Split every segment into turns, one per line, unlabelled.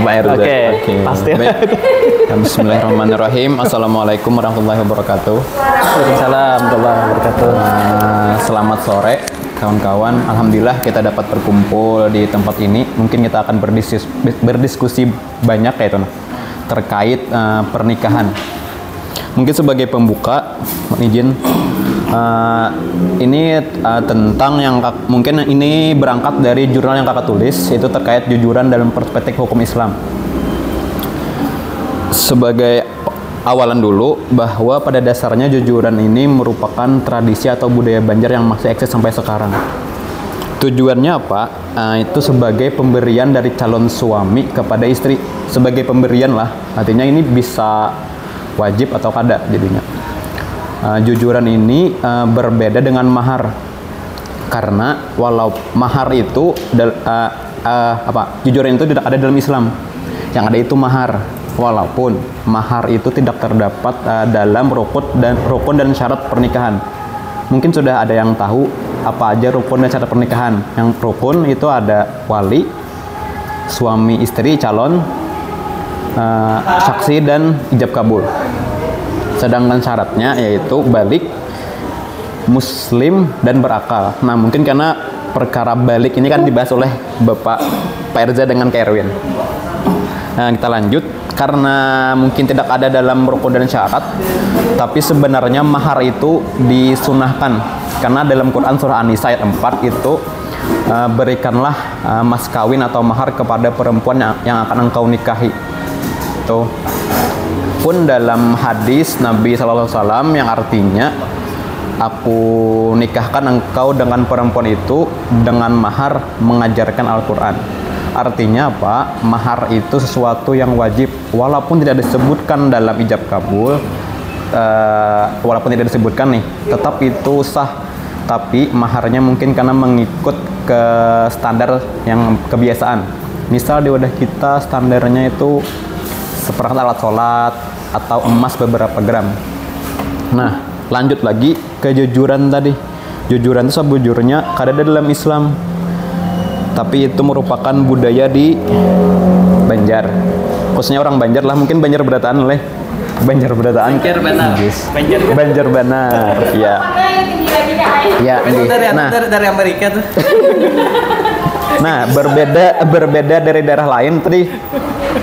Pak RZ.
Oke, pasti.
Baik. Bismillahirrahmanirrahim. Assalamualaikum warahmatullahi wabarakatuh.
Waalaikumsalam warahmatullahi wabarakatuh.
Selamat sore kawan-kawan. Alhamdulillah kita dapat berkumpul di tempat ini. Mungkin kita akan berdiskusi banyak ya Ton, terkait pernikahan. Mungkin sebagai pembuka, izin ini tentang yang mungkin ini berangkat dari jurnal yang kakak tulis, itu terkait jujuran dalam perspektif hukum Islam. Sebagai awalan dulu, bahwa pada dasarnya jujuran ini merupakan tradisi atau budaya Banjar yang masih eksis sampai sekarang. Tujuannya apa? Itu sebagai pemberian dari calon suami kepada istri, sebagai pemberian lah. Artinya ini bisa wajib atau kada jadinya. Jujuran ini berbeda dengan mahar, karena walau mahar itu jujuran itu tidak ada dalam Islam. Yang ada itu mahar, walaupun mahar itu tidak terdapat dalam rukun dan syarat pernikahan. Mungkin sudah ada yang tahu apa aja rukun dan syarat pernikahan. Yang rukun itu ada wali, suami istri calon, saksi dan ijab kabul. Sedangkan syaratnya yaitu balik, muslim, dan berakal. Nah, mungkin karena perkara balik ini kan dibahas oleh Bapak Pak Erza dengan Kak Erwin. Nah, kita lanjut. Karena mungkin tidak ada dalam rukun dan syarat, tapi sebenarnya mahar itu disunahkan. Karena dalam Quran surah An-Nisa ayat 4 itu berikanlah mas kawin atau mahar kepada perempuan yang akan engkau nikahi. Tuh. Pun dalam hadis Nabi SAW yang artinya, aku nikahkan engkau dengan perempuan itu dengan mahar mengajarkan Al-Quran. Artinya apa? Mahar itu sesuatu yang wajib, walaupun tidak disebutkan dalam ijab kabul, walaupun tidak disebutkan nih, tetap itu sah. Tapi maharnya mungkin karena mengikut ke standar yang kebiasaan. Misal di wadah kita standarnya itu seperangkat alat sholat atau emas beberapa gram. Nah, lanjut lagi ke jujuran tadi. Jujuran itu sebujurnya kada ada dalam Islam, tapi itu merupakan budaya di Banjar, khususnya orang Banjar lah. Mungkin Banjar Berataan lah, Banjar Berataan. Banjar Banar. Ya. Ya.
Dari Amerika tuh.
Nah, berbeda dari daerah lain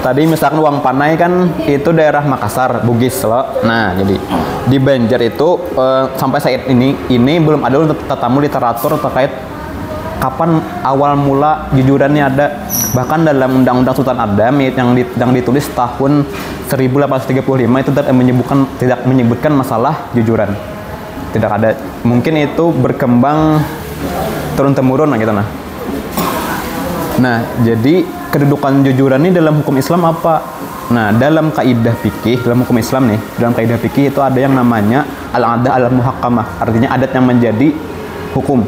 tadi misalkan uang panai kan itu daerah Makassar, Bugis loh. Nah, jadi di Banjar itu sampai saat ini belum ada tetamu literatur terkait kapan awal mula jujurannya ada. Bahkan dalam Undang-Undang Sultan Adam yang ditulis tahun 1835 itu tidak menyebutkan masalah jujuran. Tidak ada. Mungkin itu berkembang turun-temurun gitu nah. Nah, jadi kedudukan jujuran ini dalam hukum Islam apa? Nah, dalam kaidah fikih, dalam hukum Islam nih, dalam kaidah fikih itu ada yang namanya al-adah al-muhakkamah, artinya adat yang menjadi hukum.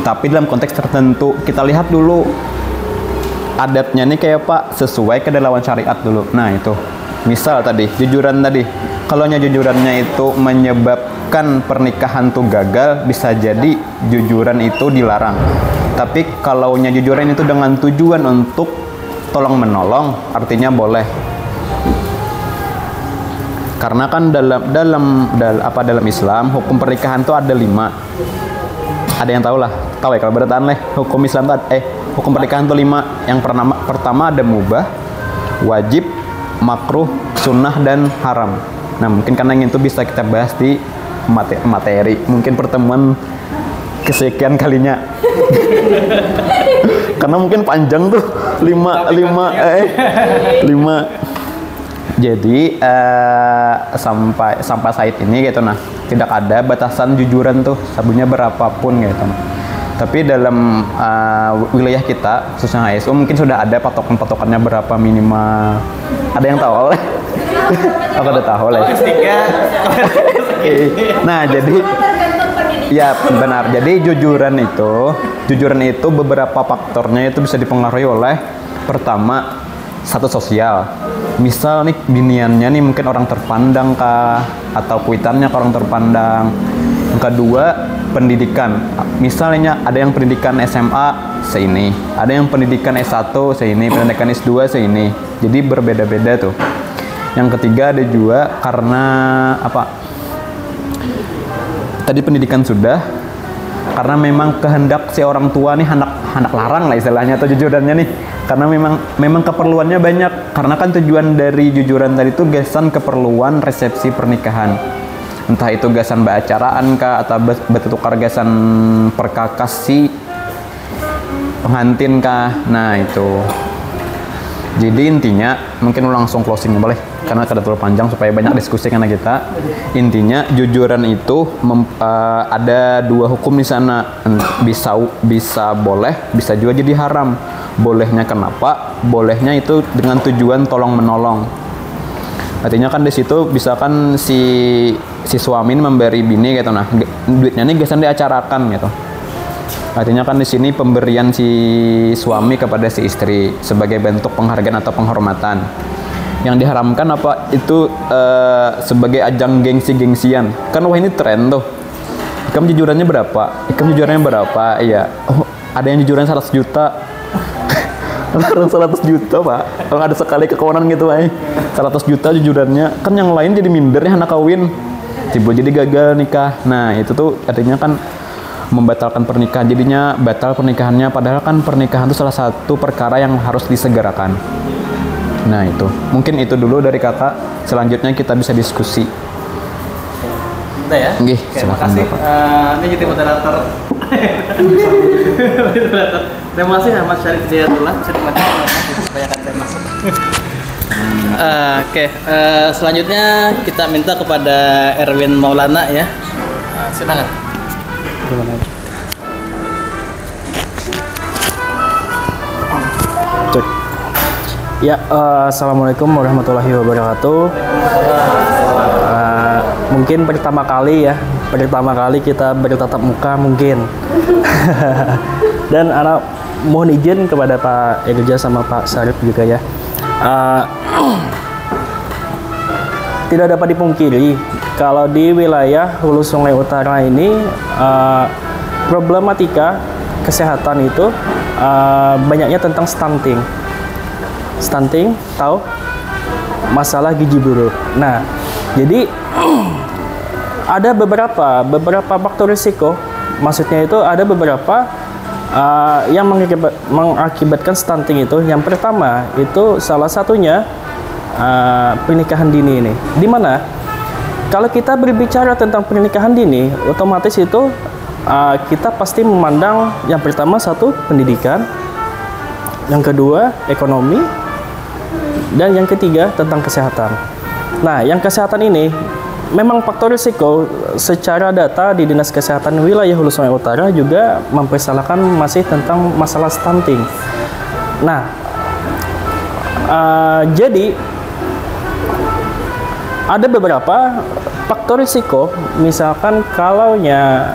Tapi dalam konteks tertentu, kita lihat dulu adatnya nih kayak apa, sesuai kedaulatan syariat dulu. Nah, itu. Misal tadi, jujuran tadi. Kalau jujurannya itu menyebabkan pernikahan tuh gagal, bisa jadi jujuran itu dilarang. Tapi kalau jujuran itu dengan tujuan untuk tolong menolong, artinya boleh. Karena kan dalam Islam hukum pernikahan itu ada 5. Ada yang tahu ya kalau berataan hukum Islam hukum pernikahan itu 5. Yang pertama ada mubah, wajib, makruh, sunnah, dan haram. Nah, mungkin karena itu bisa kita bahas di materi. Mungkin pertemuan kesekian kalinya. Karena mungkin panjang tuh 5. Jadi sampai saat ini gitu nah, tidak ada batasan jujuran tuh sabunnya berapapun gitu. Tapi dalam wilayah kita khususnya HSU mungkin sudah ada patokannya berapa minimal. Ada yang tahu oleh? Aku udah tahu oleh. Nah, jadi ya benar. Jadi jujuran itu beberapa faktornya itu bisa dipengaruhi oleh pertama status sosial. Misal nih biniannya nih mungkin orang terpandang kah, atau kuitannya ke orang terpandang. Yang kedua pendidikan. Misalnya ada yang pendidikan SMA seini, ada yang pendidikan S1 seini, pendidikan S2 seini. Jadi berbeda-beda tuh. Yang ketiga ada juga karena apa? Tadi pendidikan sudah, karena memang kehendak si orang tua nih anak larang lah istilahnya atau jujurannya nih, karena memang keperluannya banyak. Karena kan tujuan dari jujuran tadi itu gasan keperluan resepsi pernikahan, entah itu gasan baacaraan kah atau bertukar gasan perkakas si pengantin kah. Nah itu jadi intinya mungkin langsung closing boleh, karena kada terlalu panjang supaya banyak diskusi karena kita. Intinya jujuran itu ada dua hukum di sana, bisa boleh, bisa juga jadi haram. Bolehnya kenapa? Bolehnya itu dengan tujuan tolong menolong. Artinya kan di situ misalkan si suami memberi bini gitu, nah duitnya ini gasan diacarakan gitu. Artinya kan di sini pemberian si suami kepada si istri sebagai bentuk penghargaan atau penghormatan. Yang diharamkan apa itu sebagai ajang gengsi-gengsian. Kan wah ini tren tuh. Ikam jujurannya berapa? Iya. Oh, ada yang jujuran 100 juta. Orang 100 juta, Pak. Kalau ada sekali kekawanan gitu, Pak. 100 juta jujurannya. Kan yang lain jadi minder ya anak kawin. Tiba jadi gagal nikah. Nah, itu tuh artinya kan membatalkan pernikahan, jadinya batal pernikahannya, padahal kan pernikahan itu salah satu perkara yang harus disegerakan. Nah itu mungkin itu dulu dari kakak, selanjutnya kita bisa diskusi.
Udah ya?
Nggih,
silakan Bapak. Ini jadi moderator. Terima kasih Mas Syarif Hidayatullah, bisa dimajukan supaya akan saya masuk. Selanjutnya kita minta kepada Erwin Maulana ya. Silakan.
Cek. Ya, assalamualaikum warahmatullahi wabarakatuh. Mungkin pertama kali kita bertatap muka mungkin. Dan anak mohon izin kepada Pak Irja sama Pak Syarif juga ya. Tidak dapat dipungkiri kalau di wilayah Hulu Sungai Utara ini problematika kesehatan itu banyaknya tentang stunting. Stunting, tahu? Masalah gizi buruk. Nah, jadi ada beberapa faktor risiko. Maksudnya itu ada beberapa yang mengakibatkan stunting itu. Yang pertama itu salah satunya pernikahan dini ini. Di mana kalau kita berbicara tentang pernikahan dini, otomatis itu kita pasti memandang yang pertama satu pendidikan, yang kedua ekonomi, dan yang ketiga tentang kesehatan. Nah, yang kesehatan ini memang faktor risiko secara data di Dinas Kesehatan Wilayah Hulu Sungai Utara juga mempersalahkan masih tentang masalah stunting. Nah, jadi ada beberapa faktor risiko, misalkan kalaunya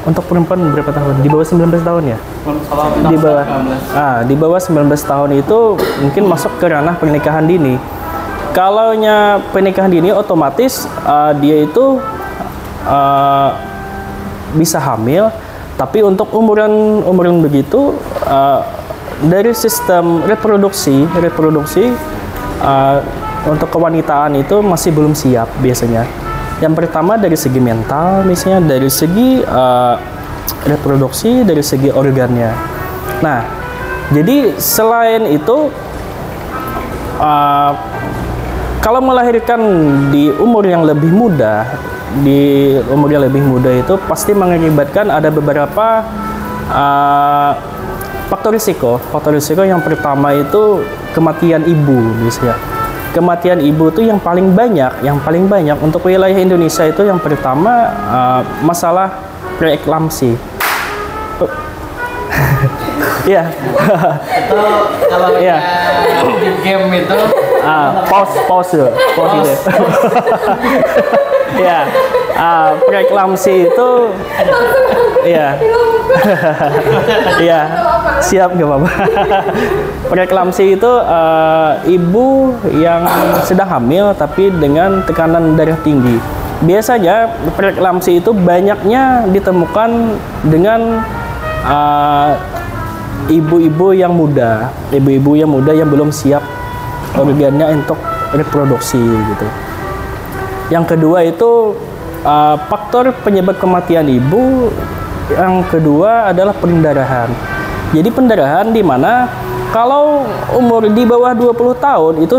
untuk perempuan berapa tahun? Di bawah 19 tahun ya? Di bawah 19 tahun itu mungkin masuk ke ranah pernikahan dini. Kalaunya pernikahan dini otomatis dia itu bisa hamil, tapi untuk umuran begitu dari sistem reproduksi untuk kewanitaan itu masih belum siap biasanya. Yang pertama dari segi mental, misalnya dari segi reproduksi, dari segi organnya. Nah, jadi selain itu kalau melahirkan di umur yang lebih muda, itu pasti mengakibatkan ada beberapa faktor risiko. Faktor risiko yang pertama itu kematian ibu, misalnya. Kematian ibu itu yang paling banyak untuk wilayah Indonesia itu yang pertama masalah preeklamsi. Iya.
Itu kalau di game itu
pause itu. Ya, preeklamsi itu iya. Iya, siap nggak apa-apa. Preeklamsi itu ibu yang sedang hamil tapi dengan tekanan darah tinggi. biasanya preeklamsi itu banyaknya ditemukan dengan ibu-ibu yang muda, yang belum siap organnya untuk reproduksi gitu. Yang kedua itu faktor penyebab kematian ibu. Yang kedua adalah pendarahan. Jadi pendarahan di mana kalau umur di bawah 20 tahun itu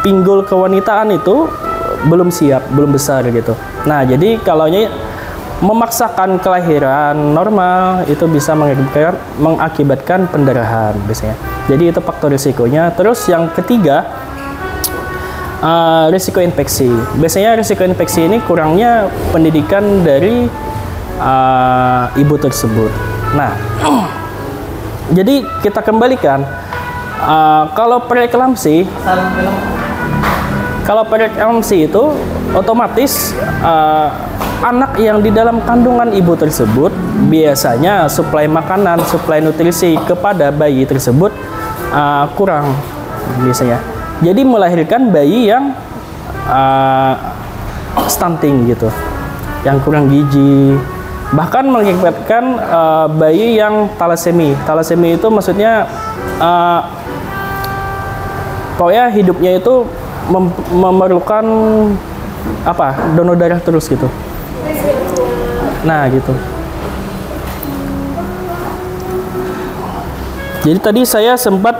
pinggul kewanitaan itu belum siap, belum besar gitu. Nah, jadi kalau memaksakan kelahiran normal itu bisa mengakibatkan pendarahan biasanya. Jadi itu faktor risikonya. Terus yang ketiga, risiko infeksi. Biasanya risiko infeksi ini kurangnya pendidikan dari ibu tersebut. Nah, jadi kita kembalikan kalau preeklamsi itu otomatis anak yang di dalam kandungan ibu tersebut biasanya suplai makanan, suplai nutrisi kepada bayi tersebut kurang biasanya. Jadi melahirkan bayi yang stunting gitu, yang kurang gizi, bahkan mengakibatkan bayi yang talasemi. Talasemi itu maksudnya pokoknya hidupnya itu memerlukan donor darah terus gitu. Nah gitu. Jadi tadi saya sempat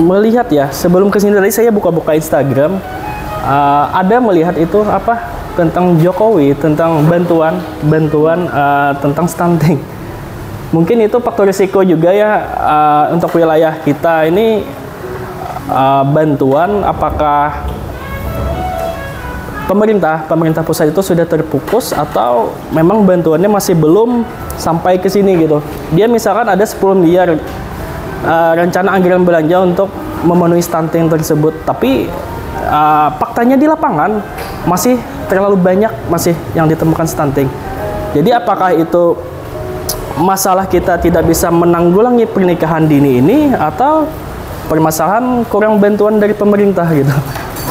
melihat ya, sebelum kesini tadi saya buka-buka Instagram, ada melihat itu tentang Jokowi, tentang bantuan tentang stunting. Mungkin itu faktor risiko juga ya untuk wilayah kita ini. Bantuan apakah pemerintah pusat itu sudah terfokus atau memang bantuannya masih belum sampai ke sini gitu. Dia misalkan ada 10 miliar rencana anggaran belanja untuk memenuhi stunting tersebut, tapi faktanya di lapangan masih terlalu banyak masih yang ditemukan stunting. Jadi apakah itu masalah kita tidak bisa menanggulangi pernikahan dini ini atau permasalahan kurang bantuan dari pemerintah gitu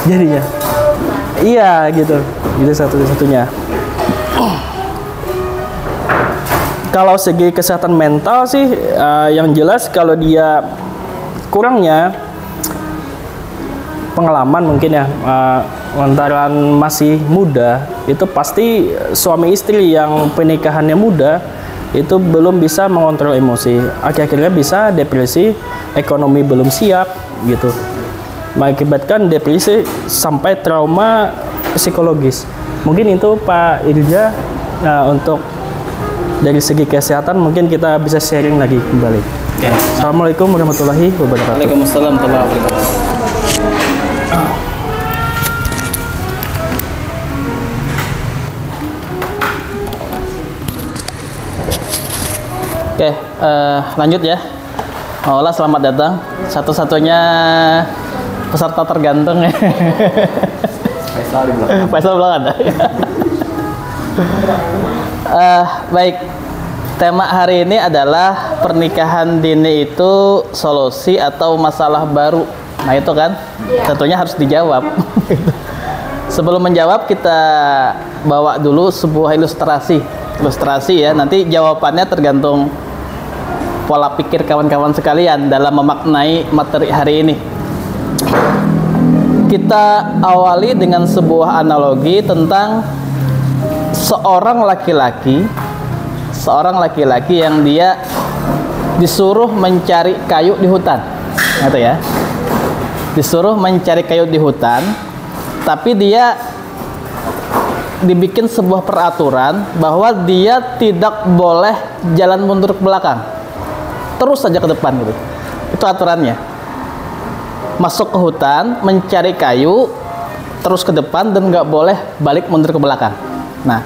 jadinya? Iya gitu, itu satu-satunya. Kalau segi kesehatan mental sih yang jelas kalau dia kurangnya pengalaman mungkin ya, lantaran masih muda, itu pasti suami istri yang pernikahannya muda itu belum bisa mengontrol emosi, akhirnya bisa depresi, ekonomi belum siap gitu, mengakibatkan depresi sampai trauma psikologis. Mungkin itu Pak Irja, untuk dari segi kesehatan mungkin kita bisa sharing lagi kembali.
Ya.
Assalamualaikum warahmatullahi wabarakatuh.
Waalaikumsalam warahmatullahi wabarakatuh. Oke, lanjut ya. Ola, selamat datang. Satu-satunya peserta tergantung ya. Faisal belum ada. Baik, tema hari ini adalah pernikahan dini itu solusi atau masalah baru. Nah itu kan, tentunya harus dijawab. Sebelum menjawab, kita bawa dulu sebuah ilustrasi ya. Nanti jawabannya tergantung pola pikir kawan-kawan sekalian dalam memaknai materi hari ini. Kita awali dengan sebuah analogi tentang seorang laki-laki yang dia disuruh mencari kayu di hutan, gitu ya. Disuruh mencari kayu di hutan, tapi dia dibikin sebuah peraturan bahwa dia tidak boleh jalan mundur ke belakang, terus saja ke depan gitu. Itu aturannya. Masuk ke hutan, mencari kayu, terus ke depan dan nggak boleh balik mundur ke belakang. Nah,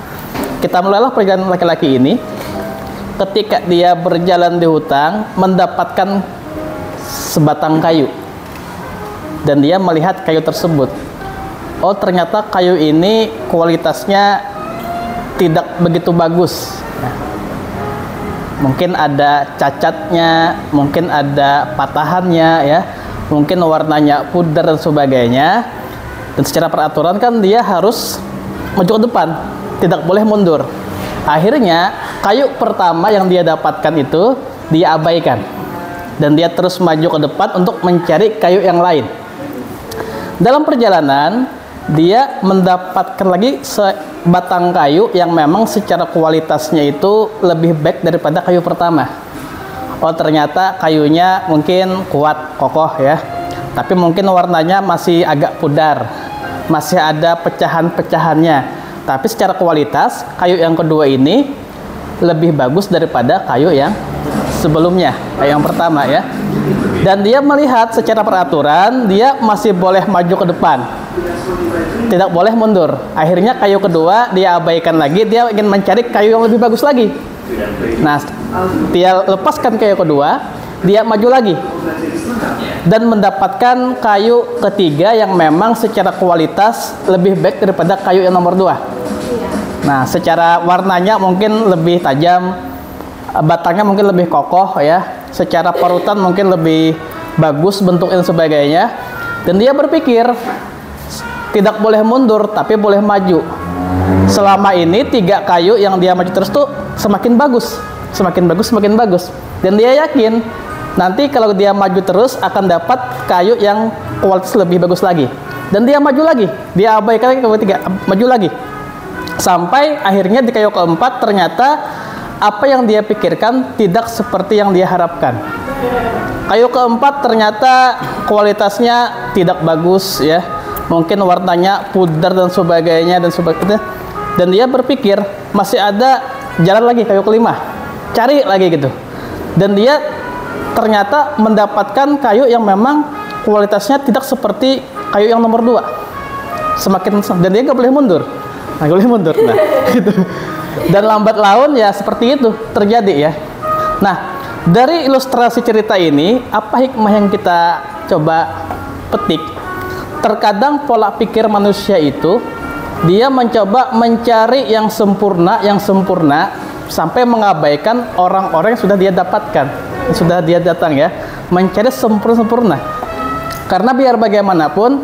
kita mulailah perjalanan laki-laki ini. Ketika dia berjalan di hutan, mendapatkan sebatang kayu, dan dia melihat kayu tersebut. Oh, ternyata kayu ini kualitasnya tidak begitu bagus. Mungkin ada cacatnya, mungkin ada patahannya ya, mungkin warnanya pudar dan sebagainya. Dan secara peraturan kan dia harus maju ke depan, tidak boleh mundur. Akhirnya kayu pertama yang dia dapatkan itu dia abaikan dan dia terus maju ke depan untuk mencari kayu yang lain. Dalam perjalanan dia mendapatkan lagi sebatang kayu yang memang secara kualitasnya itu lebih baik daripada kayu pertama. Oh, ternyata kayunya mungkin kuat, kokoh ya, tapi mungkin warnanya masih agak pudar, masih ada pecahan-pecahannya. Tapi secara kualitas kayu yang kedua ini lebih bagus daripada kayu yang sebelumnya, kayu yang pertama ya. Dan dia melihat secara peraturan dia masih boleh maju ke depan, tidak boleh mundur. Akhirnya kayu kedua dia abaikan lagi, dia ingin mencari kayu yang lebih bagus lagi. Nah, dia lepaskan kayu kedua, dia maju lagi dan mendapatkan kayu ketiga yang memang secara kualitas lebih baik daripada kayu yang nomor 2. Nah, secara warnanya mungkin lebih tajam, batangnya mungkin lebih kokoh ya, secara parutan mungkin lebih bagus bentuknya dan sebagainya. Dan dia berpikir tidak boleh mundur tapi boleh maju. Selama ini 3 kayu yang dia maju terus tuh semakin bagus, semakin bagus, semakin bagus. Dan dia yakin nanti kalau dia maju terus akan dapat kayu yang kualitas lebih bagus lagi. Dan dia maju lagi, dia abaikan kayu ketiga, maju lagi. Sampai akhirnya di kayu keempat ternyata apa yang dia pikirkan tidak seperti yang dia harapkan. Kayu keempat ternyata kualitasnya tidak bagus ya, mungkin warnanya pudar dan sebagainya dan sebagainya. Dan dia berpikir masih ada jalan lagi, kayu kelima, cari lagi gitu. Dan dia ternyata mendapatkan kayu yang memang kualitasnya tidak seperti kayu yang nomor 2. Dan dia nggak boleh mundur. Nah, boleh mundur. Nah, gitu. Dan lambat laun ya seperti itu terjadi ya. Nah, dari ilustrasi cerita ini, apa hikmah yang kita coba petik? Terkadang pola pikir manusia itu dia mencoba mencari yang sempurna sampai mengabaikan orang-orang yang sudah dia dapatkan, yang sudah dia datang ya, mencari sempurna. Karena biar bagaimanapun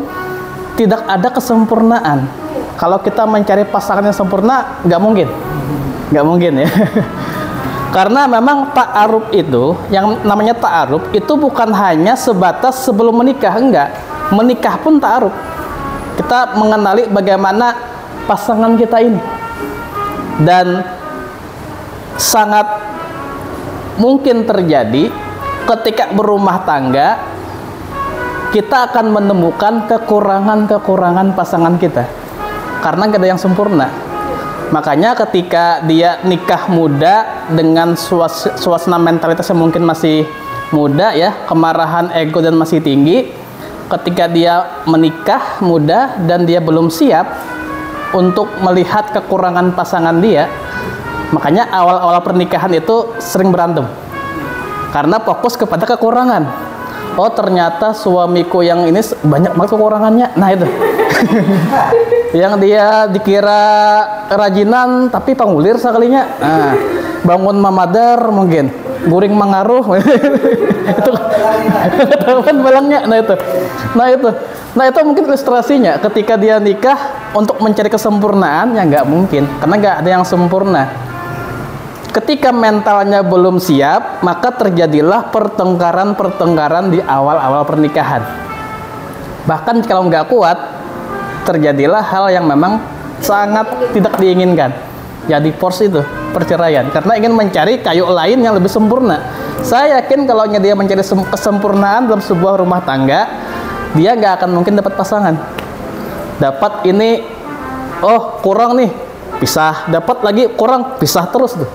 tidak ada kesempurnaan. Kalau kita mencari pasangan yang sempurna, nggak mungkin ya. Karena memang ta'aruf itu, yang namanya ta'aruf itu bukan hanya sebatas sebelum menikah, enggak. Menikah pun ta'aruf. Kita mengenali bagaimana pasangan kita ini. Dan sangat mungkin terjadi ketika berumah tangga, kita akan menemukan kekurangan-kekurangan pasangan kita. Karena gak ada yang sempurna. Makanya ketika dia nikah muda dengan suasana mentalitas yang mungkin masih muda ya, kemarahan ego dan masih tinggi, ketika dia menikah muda dan dia belum siap untuk melihat kekurangan pasangan dia, makanya awal-awal pernikahan itu sering berantem karena fokus kepada kekurangan. Oh, ternyata suamiku yang ini banyak banget kekurangannya. Nah itu yang dia dikira rajinan tapi pangulir sekalinya. Nah, bangun mamadar mungkin guring mengaruh itu kan balangnya. Nah itu mungkin ilustrasinya ketika dia nikah untuk mencari kesempurnaan ya nggak mungkin, karena nggak ada yang sempurna. Ketika mentalnya belum siap, maka terjadilah pertengkaran di awal-awal pernikahan. Bahkan kalau nggak kuat, terjadilah hal yang memang sangat tidak diinginkan. Jadi divorce itu, perceraian. Karena ingin mencari kayu lain yang lebih sempurna. Saya yakin kalau dia mencari kesempurnaan dalam sebuah rumah tangga, dia nggak akan mungkin dapat pasangan. Dapat ini, oh kurang nih, pisah. Dapat lagi kurang, pisah terus tuh.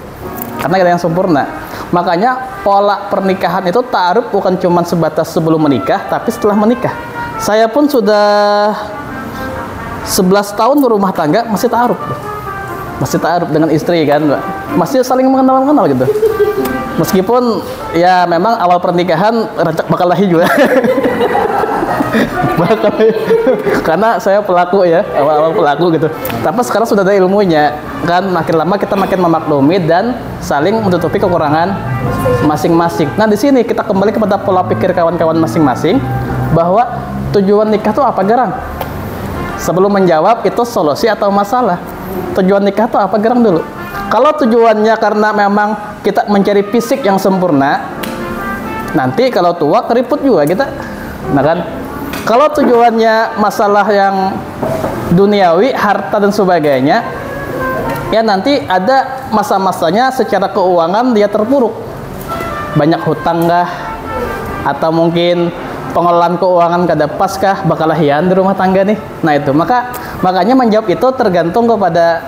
Karena ada yang sempurna. Makanya pola pernikahan itu ta'aruf bukan cuma sebatas sebelum menikah, tapi setelah menikah. Saya pun sudah 11 tahun berumah tangga masih ta'aruf. Masih ta'aruf dengan istri kan, Mbak. Masih saling mengenal gitu. Meskipun ya memang awal pernikahan bakal lahir juga. Karena saya pelaku ya, awal-awal pelaku gitu. Tapi sekarang sudah ada ilmunya kan, makin lama kita makin memaklumi dan saling menutupi kekurangan masing-masing. Nah di sini kita kembali kepada pola pikir kawan-kawan masing-masing bahwa tujuan nikah itu apa, Garang? Sebelum menjawab itu solusi atau masalah. Tujuan nikah itu apa, gerang dulu. Kalau tujuannya karena memang kita mencari fisik yang sempurna, nanti kalau tua keriput juga kita. Nah kan, kalau tujuannya masalah yang duniawi, harta dan sebagainya, ya nanti ada masa-masanya secara keuangan dia terpuruk. Banyak hutang kah? Atau mungkin pengelolaan keuangan kada pas kah? Bakal hian di rumah tangga nih. Nah itu, makanya menjawab itu tergantung kepada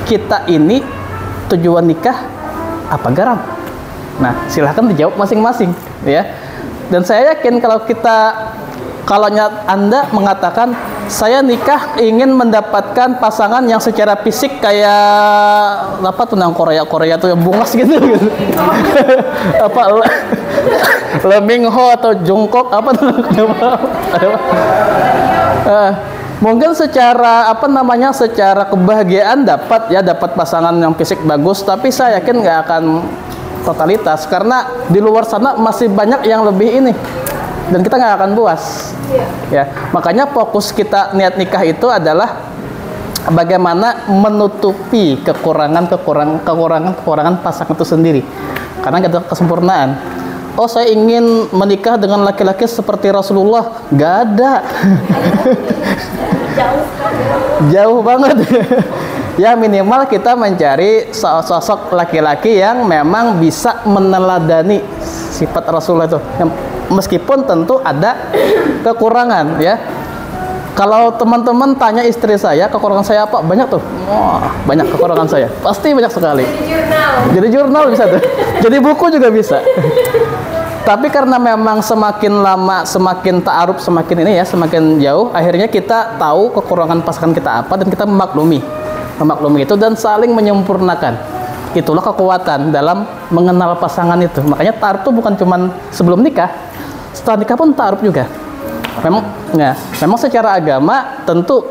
kita ini tujuan nikah apa garang. Nah silahkan dijawab masing-masing ya. Dan saya yakin kalau Anda mengatakan saya nikah ingin mendapatkan pasangan yang secara fisik kayak apa tuh nang Korea tuh yang bungas gitu. Apa Lee Min Ho atau Jungkook apa tuh mungkin secara secara kebahagiaan dapat pasangan yang fisik bagus, tapi saya yakin nggak akan totalitas karena di luar sana masih banyak yang lebih ini dan kita nggak akan puas. Ya, makanya fokus kita niat nikah itu adalah bagaimana menutupi kekurangan pasangan itu sendiri. Karena ada kesempurnaan. Oh, saya ingin menikah dengan laki-laki seperti Rasulullah. Gak ada. Jauh banget. Ya minimal kita mencari sosok laki-laki yang memang bisa meneladani sifat Rasulullah itu. Meskipun tentu ada kekurangan ya. Kalau teman-teman tanya istri saya, kekurangan saya apa? Banyak tuh. Wah, banyak kekurangan saya. Pasti banyak sekali. Jadi jurnal bisa tuh. Jadi buku juga bisa. Tapi karena memang semakin lama, semakin ta'aruf, semakin ini ya, semakin jauh, akhirnya kita tahu kekurangan pasangan kita apa dan kita memaklumi itu dan saling menyempurnakan. Itulah kekuatan dalam mengenal pasangan itu. Makanya ta'aruf itu bukan cuma sebelum nikah, setelah nikah pun ta'aruf juga. Memang secara agama tentu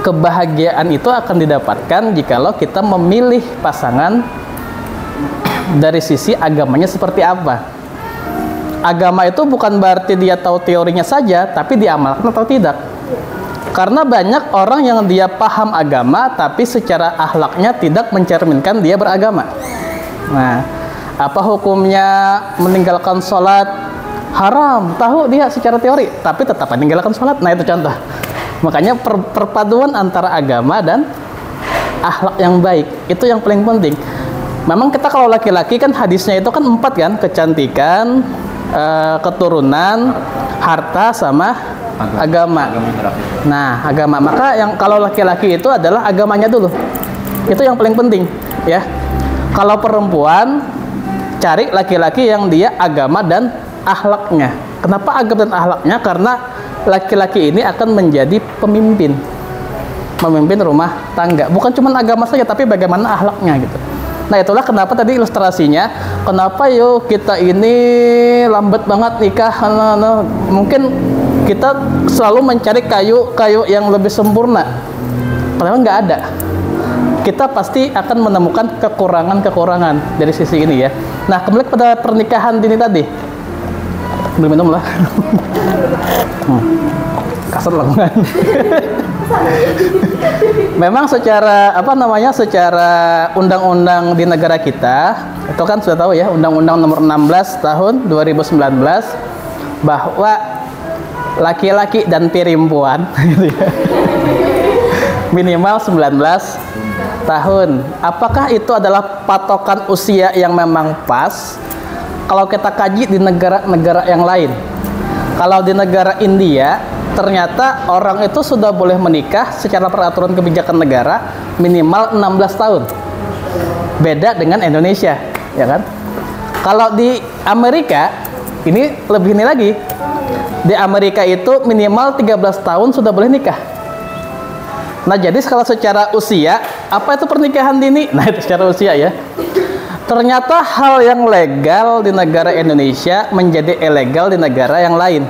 kebahagiaan itu akan didapatkan jikalau kita memilih pasangan dari sisi agamanya seperti apa. Agama itu bukan berarti dia tahu teorinya saja, tapi diamalkan atau tidak. Karena banyak orang yang dia paham agama, tapi secara akhlaknya tidak mencerminkan dia beragama. Nah, apa hukumnya meninggalkan sholat? Haram, tahu dia secara teori, tapi tetap meninggalkan sholat. Nah itu contoh. Makanya perpaduan antara agama dan akhlak yang baik, itu yang paling penting. Memang kita kalau laki-laki kan hadisnya itu kan 4 kan, kecantikan, keturunan, harta, sama agama. Nah agama, maka yang kalau laki-laki itu adalah agamanya dulu. Itu yang paling penting ya. Kalau perempuan, cari laki-laki yang dia agama dan akhlaknya. Kenapa agama dan akhlaknya? Karena laki-laki ini akan menjadi pemimpin rumah tangga. Bukan cuma agama saja, tapi bagaimana akhlaknya gitu. Nah itulah kenapa tadi ilustrasinya, kenapa yuk kita ini lambat banget nikah. Mungkin kita selalu mencari kayu yang lebih sempurna, padahal nggak ada. Kita pasti akan menemukan kekurangan dari sisi ini ya. Nah kembali pada pernikahan dini tadi, belum minum lah. Kasar lah kan. Memang secara secara undang-undang di negara kita itu kan sudah tahu ya, Undang-Undang Nomor 16 Tahun 2019 bahwa laki-laki dan perempuan minimal 19 tahun. Apakah itu adalah patokan usia yang memang pas? Kalau kita kaji di negara-negara yang lain, kalau di negara India ternyata orang itu sudah boleh menikah secara peraturan kebijakan negara minimal 16 tahun. Beda dengan Indonesia, ya kan? Kalau di Amerika ini lebih ini lagi. Di Amerika itu minimal 13 tahun sudah boleh nikah. Nah, jadi kalau secara usia, apa itu pernikahan dini? Nah, itu secara usia ya. Ternyata hal yang legal di negara Indonesia menjadi ilegal di negara yang lain.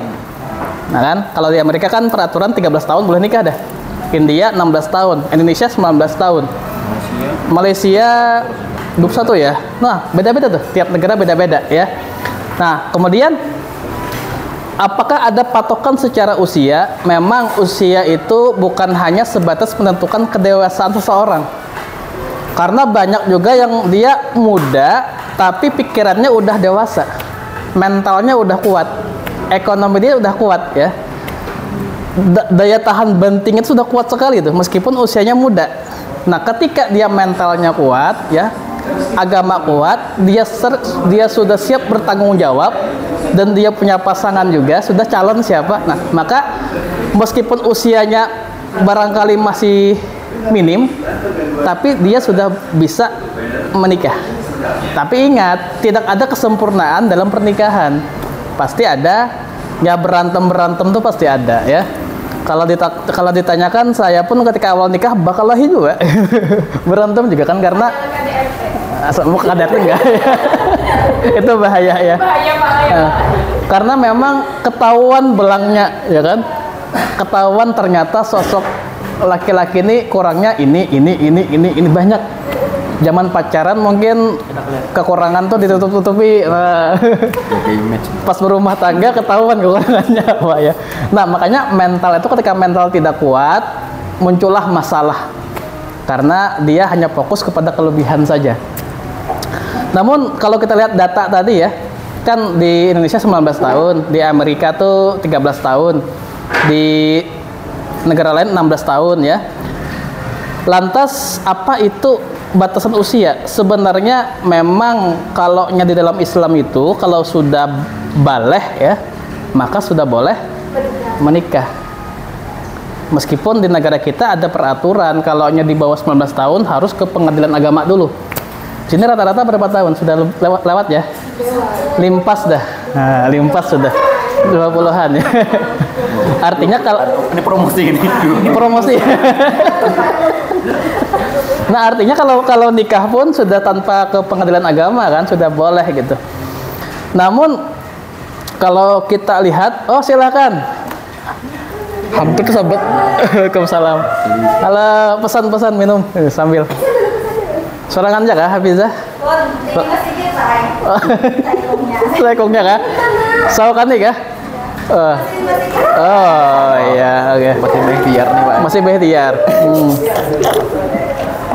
Nah kan, kalau di Amerika kan peraturan 13 tahun boleh nikah dah. India 16 tahun, Indonesia 19 tahun. Malaysia 21 ya. Nah, beda-beda tuh, tiap negara beda-beda ya. Nah, kemudian apakah ada patokan secara usia? Memang usia itu bukan hanya sebatas menentukan kedewasaan seseorang. Karena banyak juga yang dia muda tapi pikirannya udah dewasa, mentalnya udah kuat, ekonomi dia udah kuat ya. Daya tahan banting itu sudah kuat sekali tuh meskipun usianya muda. Nah, ketika dia mentalnya kuat ya, agama kuat, dia sudah siap bertanggung jawab dan dia punya pasangan juga, sudah calon siapa. Nah, maka meskipun usianya barangkali masih minim, tapi dia sudah bisa menikah. Tapi ingat, tidak ada kesempurnaan dalam pernikahan. Pasti ada, ya berantem tuh pasti ada ya. Kalau ditanyakan, saya pun ketika awal nikah bakal lahir juga berantem juga kan, karena KDRT enggak itu bahaya ya. Karena memang ketahuan belangnya ya kan, ketahuan ternyata sosok laki-laki ini kurangnya ini banyak. Zaman pacaran mungkin kekurangan tuh ditutup-tutupi. Pas berumah tangga ketahuan kekurangannya apa ya. Nah, makanya mental itu, ketika mental tidak kuat, muncullah masalah. Karena dia hanya fokus kepada kelebihan saja. Namun kalau kita lihat data tadi ya, kan di Indonesia 19 tahun, di Amerika tuh 13 tahun, di negara lain 16 tahun ya. Lantas apa itu batasan usia? Sebenarnya memang kalau di dalam Islam itu kalau sudah baligh ya, maka sudah boleh menikah. Meskipun di negara kita ada peraturan kalau di bawah 19 tahun harus ke pengadilan agama dulu. Sini rata-rata berapa tahun? Sudah lewat ya? Limpas dah. Nah, limpas sudah 20-an ya. Artinya kalau
Ini promosi ini.
promosi. Nah, artinya kalau nikah pun sudah tanpa ke pengadilan agama kan, sudah boleh gitu. Namun kalau kita lihat, oh silakan. Hampir sahabat. Waalaikumsalam. Halo, pesan-pesan minum sambil. Sorangan aja kah Hafizah? Saya kongnya kah? Saukan nih kah? Oh iya, oke.
Masih berikhtiar nih Pak.
Masih berikhtiar.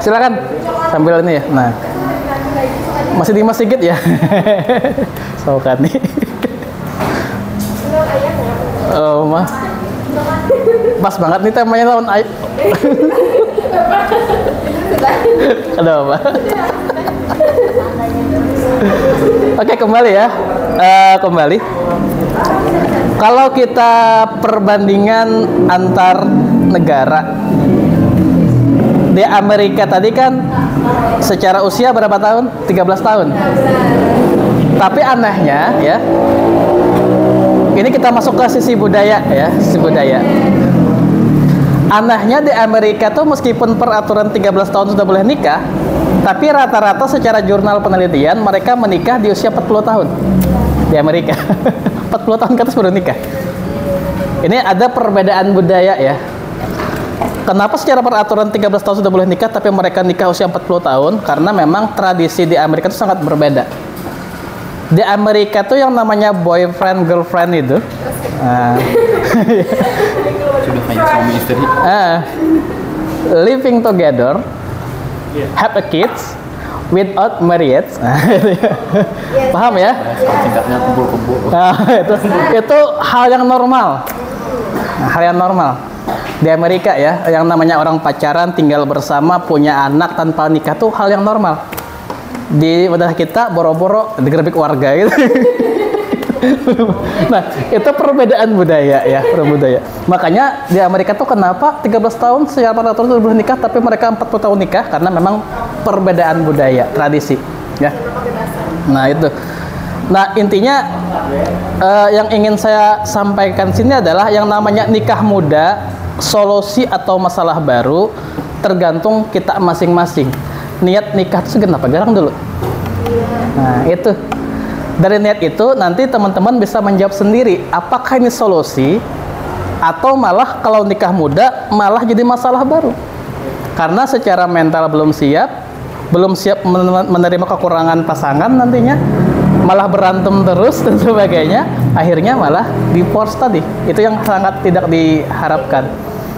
Silakan sambil ini ya. Nah, masih di Mas Sigit ya. Saukan nih. Oh mah. Pas banget nih temanya tahun ayo. Ada apa? Oke, kembali ya. Kembali. Kalau kita perbandingan antar negara, di Amerika tadi kan secara usia berapa tahun? 13 tahun. Tapi anehnya ya, ini kita masuk ke sisi budaya ya, sisi budaya. Anehnya di Amerika tuh meskipun peraturan 13 tahun sudah boleh nikah, tapi rata-rata secara jurnal penelitian mereka menikah di usia 40 tahun di Amerika. 40 tahun ke atas baru nikah. Ini ada perbedaan budaya ya. Kenapa secara peraturan 13 tahun sudah boleh nikah tapi mereka nikah usia 40 tahun? Karena memang tradisi di Amerika itu sangat berbeda. Di Amerika tuh yang namanya boyfriend girlfriend itu
Sudah kayak suami istri.
living together, have a kids without marriage. Paham ya?
Singkatnya kumpul-kumpul.
Nah, itu hal yang normal. Hal yang normal di Amerika ya, yang namanya orang pacaran tinggal bersama punya anak tanpa nikah tuh hal yang normal. Di wadah kita boro-boro digerebek warga gitu. Nah, itu perbedaan budaya ya, budaya. Makanya di Amerika tuh kenapa 13 tahun secara peraturan sudah boleh nikah tapi mereka 40 tahun nikah, karena memang perbedaan budaya, tradisi ya. Nah, itu. Nah, intinya yang ingin saya sampaikan sini adalah yang namanya nikah muda, solusi atau masalah baru tergantung kita masing-masing. Niat nikah itu segenap garang dulu. Nah, itu. Dari niat itu nanti teman-teman bisa menjawab sendiri apakah ini solusi atau malah kalau nikah muda malah jadi masalah baru. Karena secara mental belum siap menerima kekurangan pasangan nantinya, malah berantem terus dan sebagainya, akhirnya malah divorce tadi. Itu yang sangat tidak diharapkan.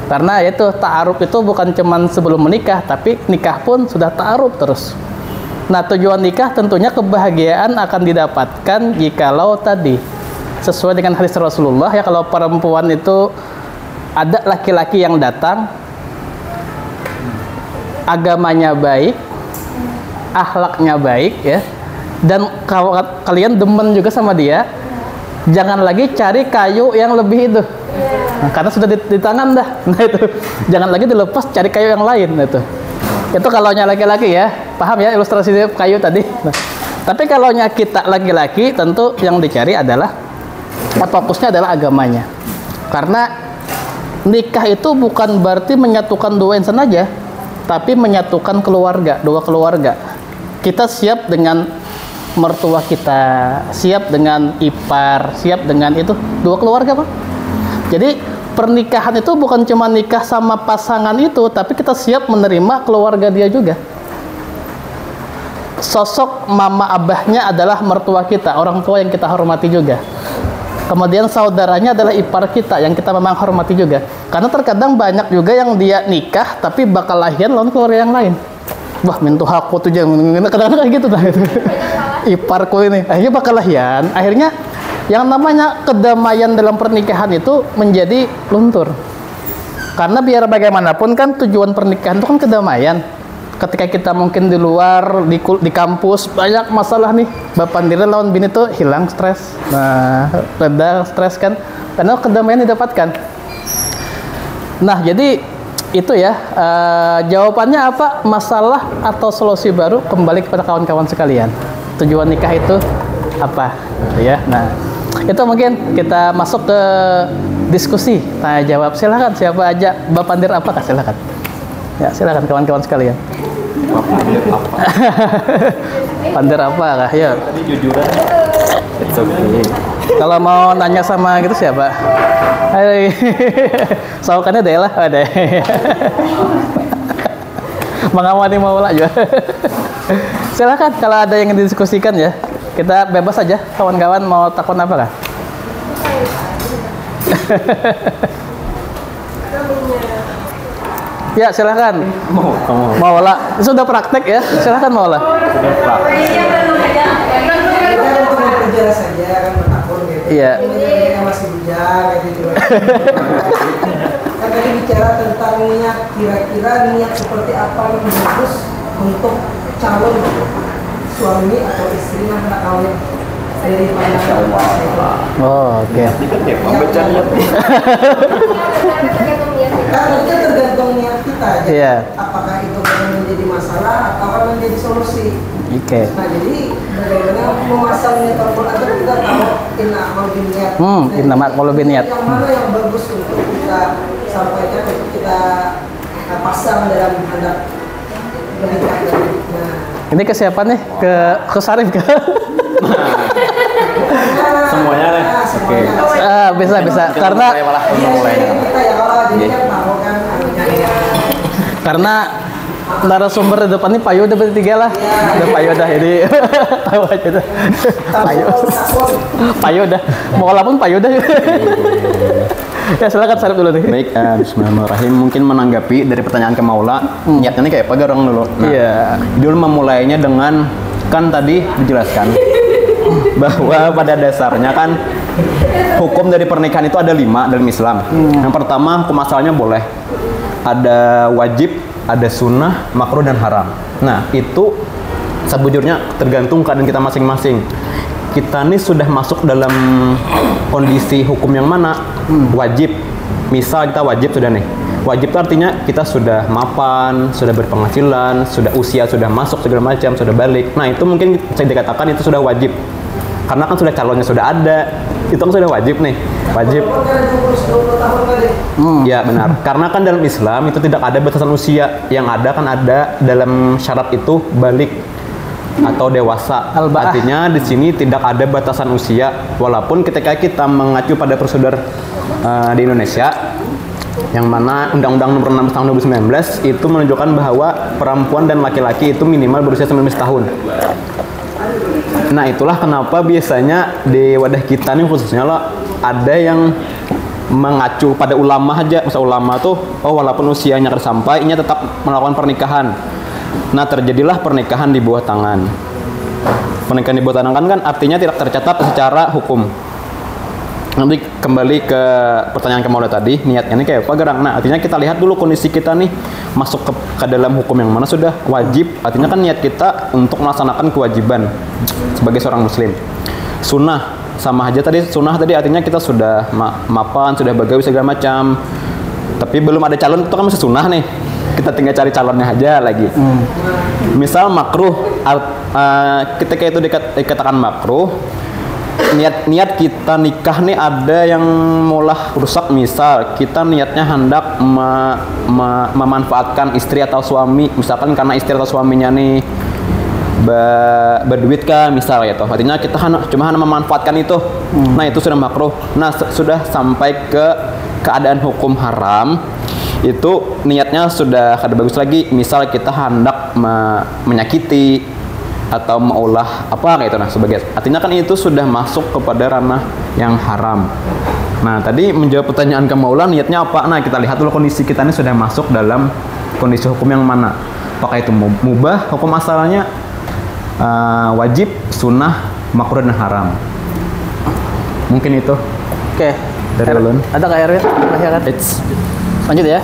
Karena itu ta'aruf itu bukan cuman sebelum menikah, tapi nikah pun sudah ta'aruf terus. Nah, tujuan nikah tentunya kebahagiaan akan didapatkan jikalau tadi sesuai dengan hadis Rasulullah ya, kalau perempuan itu ada laki-laki yang datang, agamanya baik, akhlaknya baik ya, dan kalau kalian demen juga sama dia, jangan lagi cari kayu yang lebih itu. Nah, karena sudah di tangan dah. Nah itu, jangan lagi dilepas cari kayu yang lain. Nah, itu kalau laki-laki ya, paham ya ilustrasi kayu tadi. Nah, tapi kalau kita laki-laki, tentu yang dicari adalah fokusnya adalah agamanya. Karena nikah itu bukan berarti menyatukan dua insan saja, tapi menyatukan keluarga, dua keluarga. Kita siap dengan mertua kita, siap dengan ipar, siap dengan itu dua keluarga, Pak. Jadi pernikahan itu bukan cuma nikah sama pasangan itu, tapi kita siap menerima keluarga dia juga. Sosok mama abahnya adalah mertua kita, orang tua yang kita hormati juga. Kemudian saudaranya adalah ipar kita yang kita memang hormati juga. Karena terkadang banyak juga yang dia nikah tapi bakal lahian lawan keluarga yang lain. Wah, mintu aku tuh jangan, kadang-kadang kayak gitu. Iparku ini akhirnya bakal lahian. Akhirnya yang namanya kedamaian dalam pernikahan itu menjadi luntur. Karena biar bagaimanapun kan tujuan pernikahan itu kan kedamaian. Ketika kita mungkin di luar, di kampus banyak masalah nih, bapak diri lawan bini tuh hilang stres. Nah, reda stres kan, karena kedamaian didapatkan. Nah, jadi itu ya, jawabannya apa? Masalah atau solusi baru kembali kepada kawan-kawan sekalian. Tujuan nikah itu apa? Gitu ya. Nah, itu mungkin kita masuk ke diskusi tanya jawab. Silakan siapa aja, Bapak Pandir apakah? Silakan. Ya, silakan kawan-kawan sekalian.
Pandir apa?
Pandir apa kah? Ya.
Tadi jujuran. It's okay.
Kalau mau nanya sama gitu siapa? Hai. Saukannya deh lah, ada. Mengamati Maula juga. Silakan kalau ada yang didiskusikan ya. Kita bebas aja, kawan-kawan mau takon apa kah? Ya, silakan. Maula. Sudah praktek ya? Silakan Maula.
Sudah praktek.
Iya.
Masih bujang gitu. Kan tadi bicara tentang niat, kira-kira niat seperti apa yang bagus untuk calon suami atau istri yang hendak kawin dari pandangan.
Oh, oke.
Ini kan dia membaca niat.
Kan itu tergantung niat kita aja.
Iya.
Apakah itu akan menjadi masalah atau akan menjadi solusi.
Oke.
Nah, jadi bagaimana memasang niat Al-Quran itu kita tahu innamal biniat.
Innamal biniat.
Yang mana yang bagus untuk kita sampaikan, untuk kita pasang dalam hadap menikah tadi. Nah,
ini ke siapa nih? Ke Sarif ke?
Semuanya deh. Oke.
Bisa. Karena
mulai.
kita ya kalau jadi kan tahu kan
karena narasumber di depan ini Payu udah bertiga lah. Udah Payu dah, jadi tahu aja dah. Payu udah. Mau pun Payu udah. Ya silakan Sarif dulu nih.
Baik, bismillahirrahmanirrahim. Mungkin menanggapi dari pertanyaan ke Maula, niatnya ini kayak apa orang dulu? Nah,
Iya.
Dulu memulainya dengan, kan tadi dijelaskan bahwa pada dasarnya kan hukum dari pernikahan itu ada 5 dalam Islam. Yang pertama, hukum asalnya boleh. Ada wajib, ada sunnah, makruh, dan haram. Nah, itu sebujurnya tergantung keadaan kita masing-masing. Kita nih sudah masuk dalam kondisi hukum yang mana? Wajib. Misal kita wajib sudah nih. Wajib itu artinya kita sudah mapan, sudah berpenghasilan, sudah usia, sudah masuk segala macam, sudah balik. Nah, itu mungkin bisa dikatakan itu sudah wajib. Karena kan sudah calonnya sudah ada. Itu kan sudah wajib nih. Wajib. Ya, benar. Karena kan dalam Islam itu tidak ada batasan usia. Yang ada kan ada dalam syarat itu balik atau dewasa.
Al-ba'ah.
Artinya di sini tidak ada batasan usia. Walaupun ketika kita mengacu pada prosedur di Indonesia, yang mana Undang-Undang Nomor 6 Tahun 2019 itu menunjukkan bahwa perempuan dan laki-laki itu minimal berusia 19 tahun. Nah itulah kenapa biasanya di wadah kita nih khususnya lah ada yang mengacu pada ulama aja. Misal ulama tuh, oh walaupun usianya sampai, ini tetap melakukan pernikahan. Nah terjadilah pernikahan di bawah tangan. Pernikahan di bawah tangan kan artinya tidak tercatat secara hukum. Nanti kembali ke pertanyaan Maula tadi, niatnya ini kayak apa Gerang? Nah artinya kita lihat dulu kondisi kita nih masuk ke dalam hukum yang mana sudah wajib. Artinya kan niat kita untuk melaksanakan kewajiban sebagai seorang muslim. Sunnah sama aja tadi, sunnah tadi artinya kita sudah mapan, sudah bagawi segala macam. Tapi belum ada calon, itu kan masih sunnah nih. Kita tinggal cari calonnya aja lagi. Misal makruh, ketika itu dikatakan makruh, niat kita nikah nih ada yang mulah rusak. Misal kita niatnya hendak memanfaatkan istri atau suami, misalkan karena istri atau suaminya nih berduit kan misal gitu, artinya kita cuma memanfaatkan itu. Nah itu sudah makruh. Nah sudah sampai ke keadaan hukum haram, itu niatnya sudah kada bagus lagi. Misal kita hendak menyakiti atau maulah apa kayak itu, nah sebagai artinya kan itu sudah masuk kepada ranah yang haram. Nah tadi menjawab pertanyaan ke Maula, niatnya apa? Nah kita lihat dulu kondisi kita ini sudah masuk dalam kondisi hukum yang mana. Apakah itu mubah, hukum asalnya wajib, sunnah, makruh dan haram. Mungkin itu.
Oke.
Dari ulun.
Ada nggak Erwin? Lanjut ya.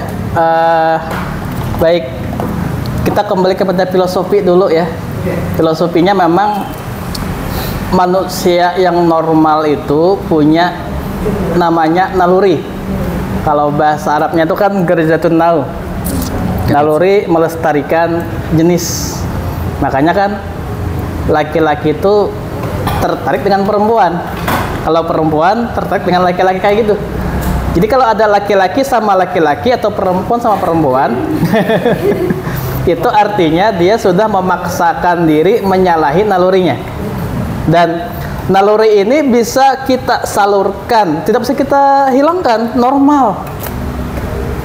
Baik, kita kembali kepada filosofi dulu ya. Filosofinya memang manusia yang normal itu punya namanya naluri. Kalau bahasa Arabnya itu kan garizatun nau. Naluri melestarikan jenis. Makanya kan laki-laki itu tertarik dengan perempuan. Kalau perempuan tertarik dengan laki-laki kayak gitu. Jadi kalau ada laki-laki sama laki-laki atau perempuan sama perempuan itu artinya dia sudah memaksakan diri menyalahi nalurinya. Dan naluri ini bisa kita salurkan, tidak bisa kita hilangkan, normal.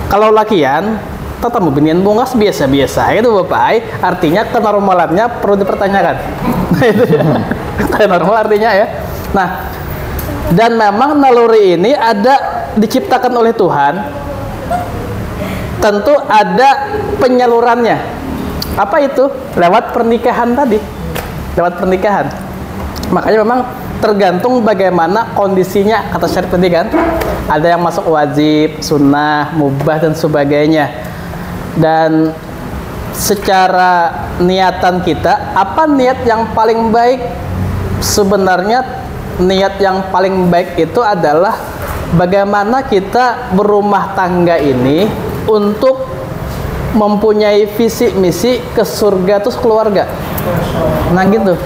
Kalau lakian tetap binian bungas biasa-biasa itu Bapak, artinya kenormalannya perlu dipertanyakan. Itu ya. Normal artinya ya. Nah, dan memang naluri ini ada diciptakan oleh Tuhan, tentu ada penyalurannya. Apa itu? Lewat pernikahan tadi. Lewat pernikahan. Makanya memang tergantung bagaimana kondisinya, kata syariat tadi kan. Ada yang masuk wajib, sunnah, mubah dan sebagainya. Dan secara niatan kita, apa niat yang paling baik? Sebenarnya niat yang paling baik itu adalah bagaimana kita berumah tangga ini untuk mempunyai visi misi ke surga terus keluarga. Nah gitu,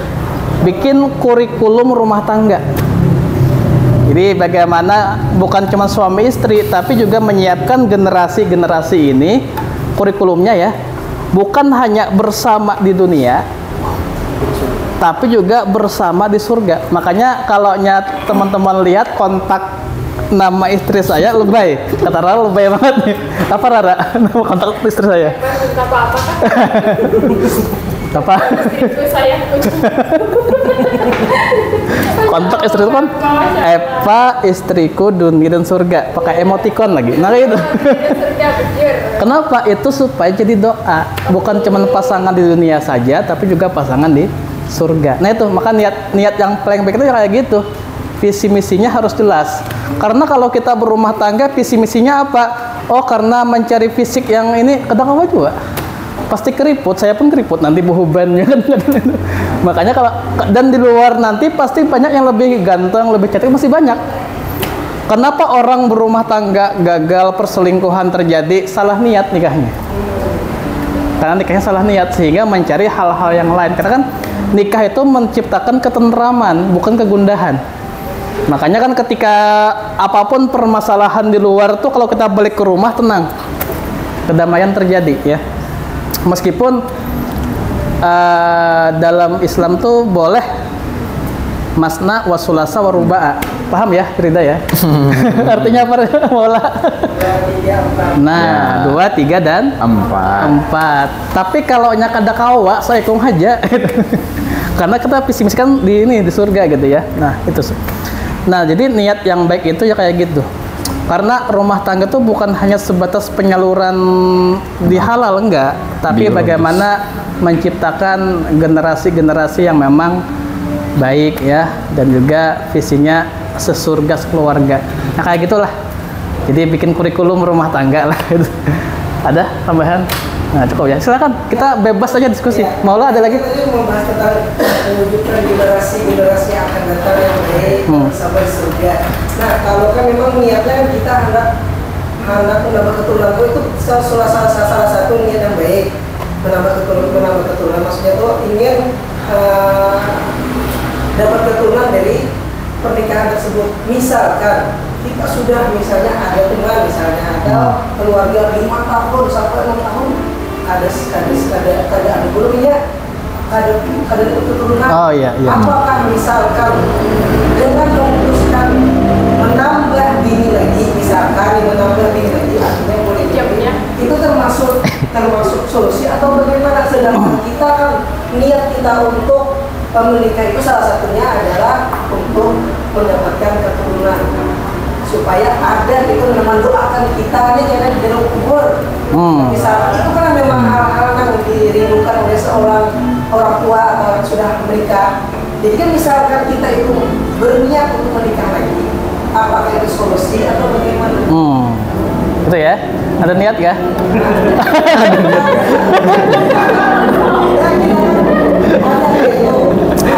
bikin kurikulum rumah tangga. Jadi bagaimana bukan cuma suami istri, tapi juga menyiapkan generasi-generasi ini, kurikulumnya ya, bukan hanya bersama di dunia, tapi juga bersama di surga. Makanya kalau teman-teman lihat kontak nama istri saya lebay, kata Rara lebay banget nih. Apa Rara? Nama kontak istri saya?
Apa kan?
Apa?
Istriku saya.
Kontak istri itu kan Eva istriku dunia dan surga, pakai emoticon lagi. Nah itu. Kenapa? Itu supaya jadi doa, bukan cuma pasangan di dunia saja, tapi juga pasangan di surga. Nah itu, maka niat yang paling baik itu kayak gitu. Visi misinya harus jelas. Karena kalau kita berumah tangga, visi misinya apa? Oh, karena mencari fisik yang ini, kadang apa juga? Pasti keriput, saya pun keriput nanti buhubannya kan. Makanya kalau dan di luar nanti pasti banyak yang lebih ganteng, lebih cantik, masih banyak. Kenapa orang berumah tangga gagal, perselingkuhan terjadi? Salah niat nikahnya. Karena nikahnya salah niat sehingga mencari hal-hal yang lain. Karena kan nikah itu menciptakan ketentraman, bukan kegundahan. Makanya kan ketika apapun permasalahan di luar tuh kalau kita balik ke rumah tenang, kedamaian terjadi ya. Meskipun dalam Islam tuh boleh masna wasulasa waruba'a. paham ya, Rida ya? Artinya apa, Maula? Nah, 2, 3 dan 4. Tapi kalau nya kada kawa, saya kong aja. Karena kita pesimis kan di surga gitu ya. Nah, itu. Nah, jadi niat yang baik itu ya kayak gitu. Karena rumah tangga tuh bukan hanya sebatas penyaluran di halal, enggak, tapi bagaimana menciptakan generasi-generasi yang memang baik ya, dan juga visinya sesurga sekeluarga. Nah, kayak gitulah. Jadi bikin kurikulum rumah tangga lah. Ada tambahan? Nah, cukup ya. Silakan, kita bebas aja diskusi.
Ya.
Maula ada lagi?
Kita membahas tentang mewujudkan generasi yang akan datang yang baik sampai surga. Nah, kalau kan memang niatnya kan kita hendak menambah keturunan, itu salah satu niat yang baik, menambah keturunan. Maksudnya tuh ingin dapat keturunan dari pernikahan tersebut. Misalkan kita sudah misalnya ada teman, misalnya ada keluarga 5 tahun sampai 6 tahun ada belumnya ada keturunan.
Oh iya.
Apakah misalkan dengan memutuskan menambah bini lagi, artinya boleh itu termasuk solusi atau bagaimana? Sedangkan kita kan niat kita untuk menikah itu salah satunya adalah untuk mendapatkan keturunan, supaya ada itu mendoakan kita ini karena di dalam kubur. Misalnya itu kan memang hal-hal yang dirindukan oleh seorang orang tua atau yang sudah menikah. Jadi kan misalkan kita itu berniat untuk menikah lagi, apakah itu solusi atau bagaimana?
Itu ya. Ada niat ya?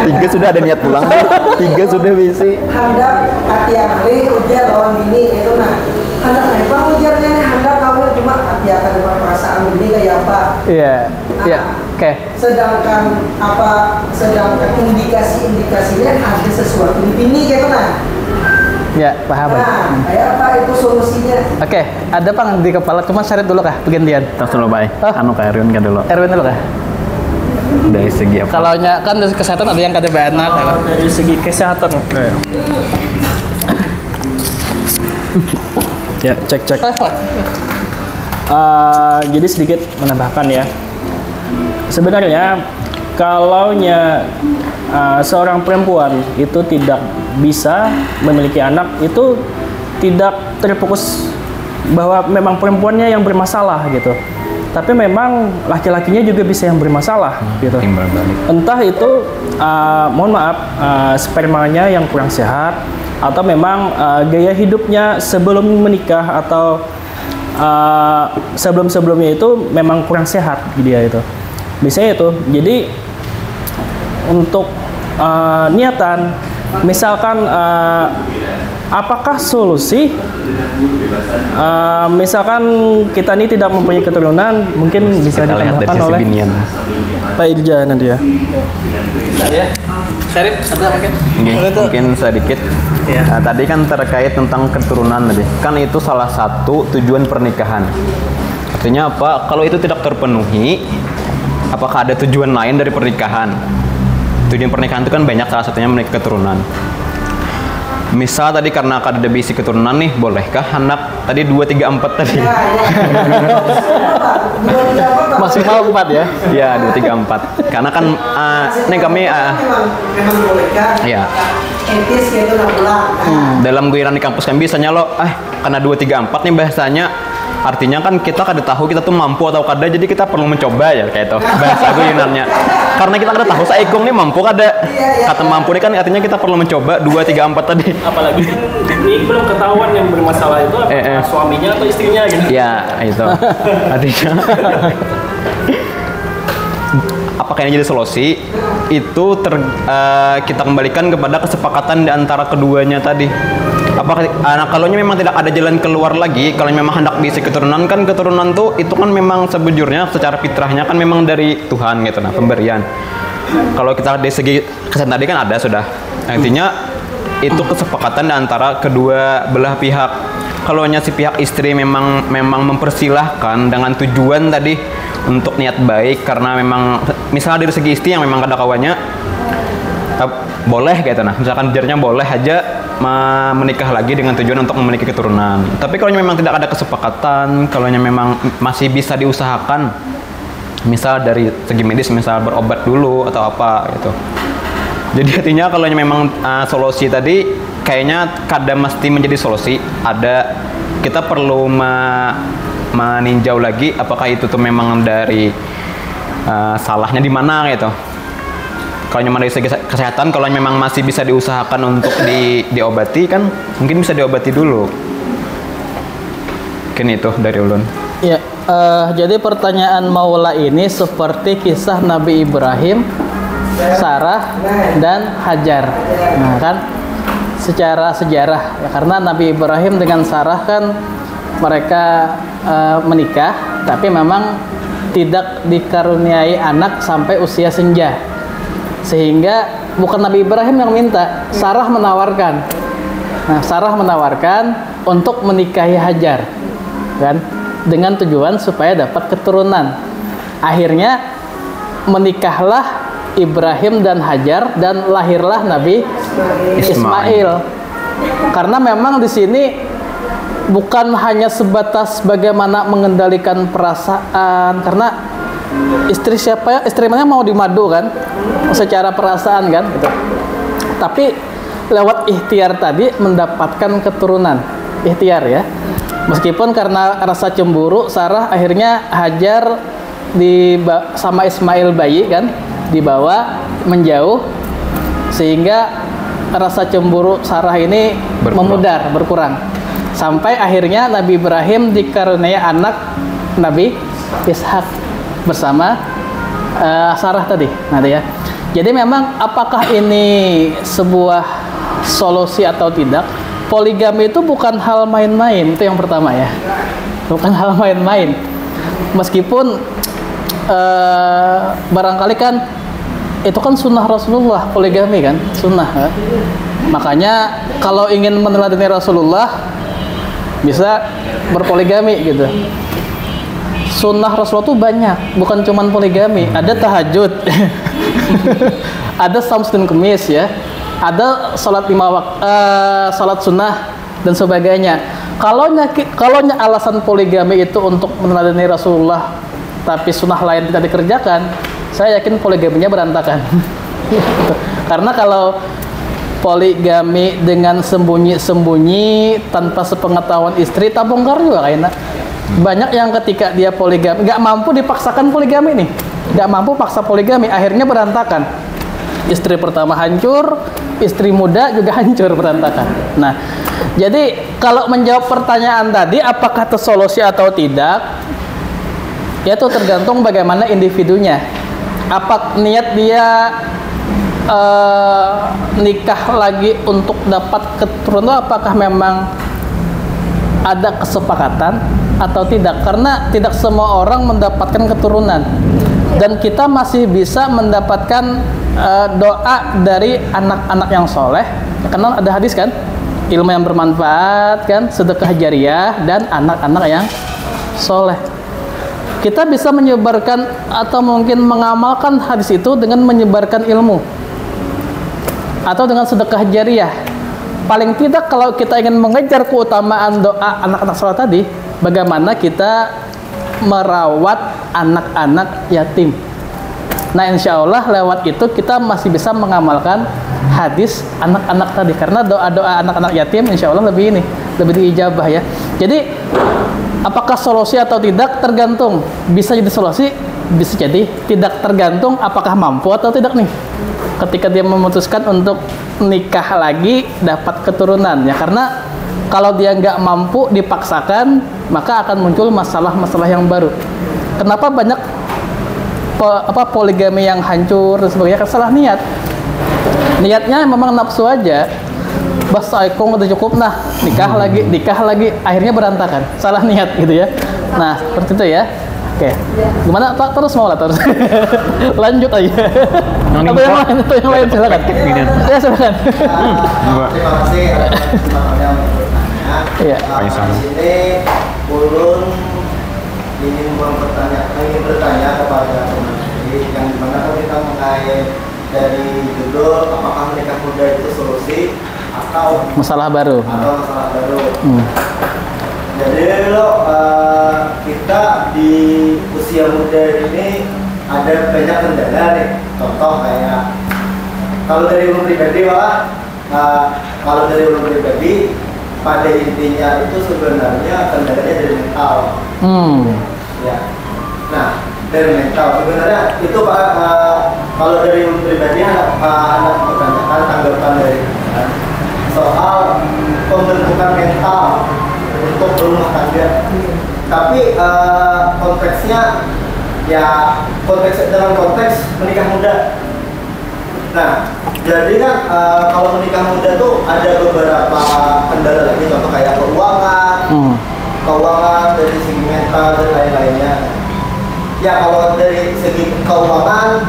Tiga sudah ada niat pulang. 3 sudah bisi.
Hendak hati yang ujar lawan bini itu nah. Hendak memang ujarnya nih hendak kawin cuma hati akan perasaan bini kayak apa?
Iya. Iya. Oke.
Sedangkan indikasinya ada sesuatu di bini gitu nah.
Ya, paham.
Nah, kayak apa itu solusinya?
Oke, ada Pang di kepala, cuma syarat dulu kah gantian?
Terus dulu baik.
Oh.
Anu ke Erwin kan dulu.
Erwin dulu kah?
Dari segi apa?
Kalau kan dari kesehatan ada yang kada benar.
Dari segi kesehatan. Ya, cek. Jadi sedikit menambahkan ya. Sebenarnya kalaunya seorang perempuan itu tidak bisa memiliki anak, itu tidak terfokus bahwa memang perempuannya yang bermasalah gitu, tapi memang laki-lakinya juga bisa yang bermasalah gitu.
Timbal balik.
Entah itu mohon maaf spermanya yang kurang sehat, atau memang gaya hidupnya sebelum menikah atau sebelum-sebelumnya itu memang kurang sehat dia itu. Biasanya itu. Jadi untuk niatan, misalkan apakah solusi? Misalkan kita ini tidak mempunyai keturunan, mungkin bisa
Kita lihat dari
ditambahkan
sisi
oleh
binian.
Pak Irja nanti ya.
Ya. Syarif, ada mungkin?
Mungkin sedikit.
Ya.
Nah, tadi kan terkait tentang keturunan tadi. Kan itu salah satu tujuan pernikahan. Artinya apa? Kalau itu tidak terpenuhi, apakah ada tujuan lain dari pernikahan? Tujuan pernikahan itu kan banyak, salah satunya menikah keturunan. Misal tadi karena ada bisi keturunan nih, bolehkah anak tadi 2, 3, 4 tadi?
Maksimal 4 ya?
Ya 2, 3, 4. Karena kan nih kami
memang bolehkah?
ya
Etis gitu lah pulang.
dalam giliran di kampus kan biasanya lo karena 2, 3, 4 nih bahasanya, artinya kan kita kada tahu kita tuh mampu atau kada, jadi kita perlu mencoba ya kayak itu bahasa gulinannya. Karena kita kada tahu saikung nih mampu kada. Kata mampu ini kan artinya kita perlu mencoba 2, 3, 4 tadi.
Apalagi ini belum ketahuan yang bermasalah itu apakah suaminya atau istrinya gitu.
Ya itu artinya apakah ini jadi solusi itu kita kembalikan kepada kesepakatan di antara keduanya tadi. Apakah kalau memang tidak ada jalan keluar lagi, kalau memang hendak bisa keturunan, kan keturunan tuh itu kan memang sejujurnya secara fitrahnya kan memang dari Tuhan gitu, nah pemberian. Kalau kita dari segi kesehatan tadi kan ada sudah, artinya itu kesepakatan di antara kedua belah pihak. Kalau hanya si pihak istri memang mempersilahkan dengan tujuan tadi untuk niat baik, karena memang misalnya dari segi istri yang memang kada kawannya boleh gitu. Nah, misalkan jarnya boleh aja menikah lagi dengan tujuan untuk memiliki keturunan. Tapi kalau memang tidak ada kesepakatan, kalau memang masih bisa diusahakan, misal dari segi medis, misal berobat dulu atau apa gitu. Jadi artinya kalau memang solusi tadi kayaknya kadang mesti menjadi solusi. Ada kita perlu meninjau lagi apakah itu tuh memang dari salahnya di mana gitu. Kalau memang dari segi kesehatan, kalau memang masih bisa diusahakan untuk diobati kan mungkin bisa diobati dulu. Mungkin itu dari ulun.
Ya, jadi pertanyaan Maula ini seperti kisah Nabi Ibrahim, Sarah, dan Hajar. Nah kan, secara sejarah ya, karena Nabi Ibrahim dengan Sarah kan mereka menikah, tapi memang tidak dikaruniai anak sampai usia senja. Sehingga bukan Nabi Ibrahim yang minta, Sarah menawarkan. Nah, Sarah menawarkan untuk menikahi Hajar, kan? Dengan tujuan supaya dapat keturunan. Akhirnya menikahlah Ibrahim dan Hajar dan lahirlah Nabi Ismail. Karena memang di sini bukan hanya sebatas bagaimana mengendalikan perasaan, karena istri mana mau dimadu kan, secara perasaan kan, gitu. Tapi lewat ikhtiar tadi mendapatkan keturunan, ikhtiar ya. Meskipun karena rasa cemburu, Sarah akhirnya Hajar sama Ismail bayi kan, dibawa menjauh, sehingga rasa cemburu Sarah ini memudar, berkurang. Sampai akhirnya Nabi Ibrahim dikaruniai anak Nabi Ishak bersama Sarah tadi. Nah, ya. Jadi memang apakah ini sebuah solusi atau tidak? Poligami itu bukan hal main-main, itu yang pertama ya. Bukan hal main-main. Meskipun barangkali kan itu kan sunnah Rasulullah, poligami kan, sunnah. Kan? Makanya kalau ingin meneladani Rasulullah bisa berpoligami gitu. Sunnah Rasulullah tuh banyak, bukan cuman poligami. Ada tahajud, ada saum Senin Kemis ya, ada sholat 5 waktu, sholat sunnah dan sebagainya. Kalau alasan poligami itu untuk meneladani Rasulullah, tapi sunnah lain tidak dikerjakan, saya yakin poligaminya berantakan. Karena kalau poligami dengan sembunyi-sembunyi tanpa sepengetahuan istri, tak bongkar juga kayaknya. Banyak yang ketika dia poligami nggak mampu dipaksakan poligami nih, nggak mampu paksa poligami, akhirnya berantakan. Istri pertama hancur, istri muda juga hancur, berantakan. Nah, jadi kalau menjawab pertanyaan tadi apakah itu solusi atau tidak, ya itu tergantung bagaimana individunya. Apa niat dia nikah lagi untuk dapat keturunan, apakah memang ada kesepakatan atau tidak, karena tidak semua orang mendapatkan keturunan dan kita masih bisa mendapatkan doa dari anak-anak yang soleh, karena ada hadis kan, ilmu yang bermanfaat kan, sedekah jariah dan anak-anak yang soleh. Kita bisa menyebarkan atau mungkin mengamalkan hadis itu dengan menyebarkan ilmu atau dengan sedekah jariah. Paling tidak kalau kita ingin mengejar keutamaan doa anak-anak sholat tadi, bagaimana kita merawat anak-anak yatim. Nah, insya Allah lewat itu kita masih bisa mengamalkan hadis anak-anak tadi, karena doa-doa anak-anak yatim insya Allah lebih diijabah ya. Jadi apakah solusi atau tidak tergantung, bisa jadi solusi, bisa jadi tidak, tergantung apakah mampu atau tidak nih ketika dia memutuskan untuk nikah lagi dapat keturunan ya. Karena kalau dia nggak mampu dipaksakan, maka akan muncul masalah-masalah yang baru. Kenapa banyak poligami yang hancur dan sebagainya? Karena salah niat. Niatnya memang nafsu aja. Bas aikong udah cukup, nah nikah lagi, akhirnya berantakan. Salah niat gitu ya. Nah, seperti itu ya. Oke, gimana Pak? Terus mau lah terus. Lanjut aja. Atau yang lain silakan. Ya silakan.
Terima kasih atas kesempatannya untuk bertanya.
Iya.
Di sini Ulun ingin bertanya kepada teman yang dimana kalau kita mengait dari judul apakah menikah muda itu solusi atau
Masalah baru.
masalah baru. Jadi kita di usia muda ini ada banyak kendala nih. Contoh kayak kalau dari umum pribadi kalau dari umum pribadi pada intinya itu sebenarnya kendalanya dari mental. Ya. Nah, dari mental sebenarnya itu kalau dari umum pribadi anak pertanyaan tanggapan dari soal pembentukan mental untuk berumah tangga. Tapi konteksnya ya dengan konteks menikah muda. Nah, jadi kan kalau menikah muda tuh ada beberapa kendala lagi, contoh kayak keuangan dari segi mental dan lain-lainnya. Ya kalau dari segi keuangan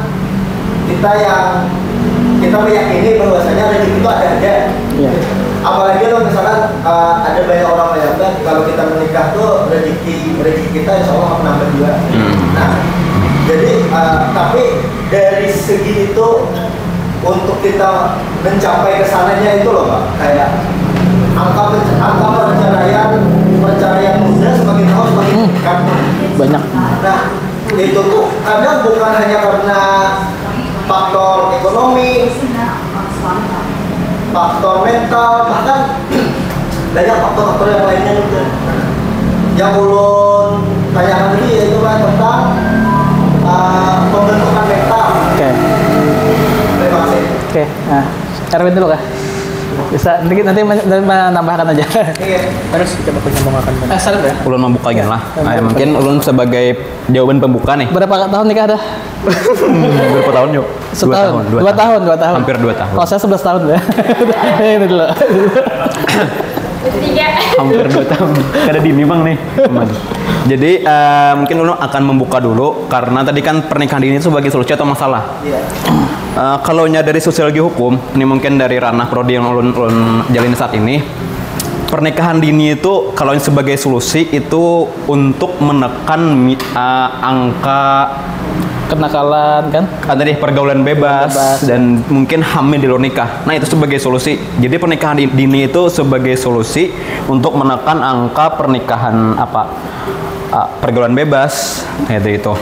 kita meyakini bahwasanya rezeki itu ada aja.
Iya.
Apalagi kalau misalkan ada banyak orang meyakini kalau kita menikah tuh rezeki kita insya Allah akan nambah juga. Nah, jadi tapi dari segi itu untuk kita mencapai kesananya itu loh Pak, kayak angka perceraian muda semakin tahun semakin meningkat.
Banyak.
Nah, itu tuh kadang bukan hanya karena faktor ekonomi, faktor mental, bahkan banyak faktor-faktor yang lainnya juga. Yang ulun tanyakan tadi yaitu kan tentang pembentukan mental.
Oke.
Terima kasih.
Oke. Nah, Erwin dulu kah? Bisa nanti menambahkan aja.
Harus kita penyambungan.
Asal ya.
Ulun membukanya lah. Nah, mungkin ulun sebagai jawaban pembuka nih.
Berapa tahun nikah dah?
Berapa tahun yuk?
Setahun. 2 tahun.
Hampir 2 tahun.
Kalau saya 11 tahun ya. Ini dulu.
Hampir 2 tahun. Kada dini bang nih. Jadi mungkin ulun akan membuka dulu karena tadi kan pernikahan dini itu sebagai solusi atau masalah. Kalau dari sosiologi hukum, ini mungkin dari ranah prodi yang ulun jalani saat ini, pernikahan dini itu kalau sebagai solusi itu untuk menekan angka
kenakalan kan?
Ada nih pergaulan bebas dan mungkin hamil di luar nikah. Nah itu sebagai solusi. Jadi pernikahan dini itu sebagai solusi untuk menekan angka pernikahan pergaulan bebas. Itu.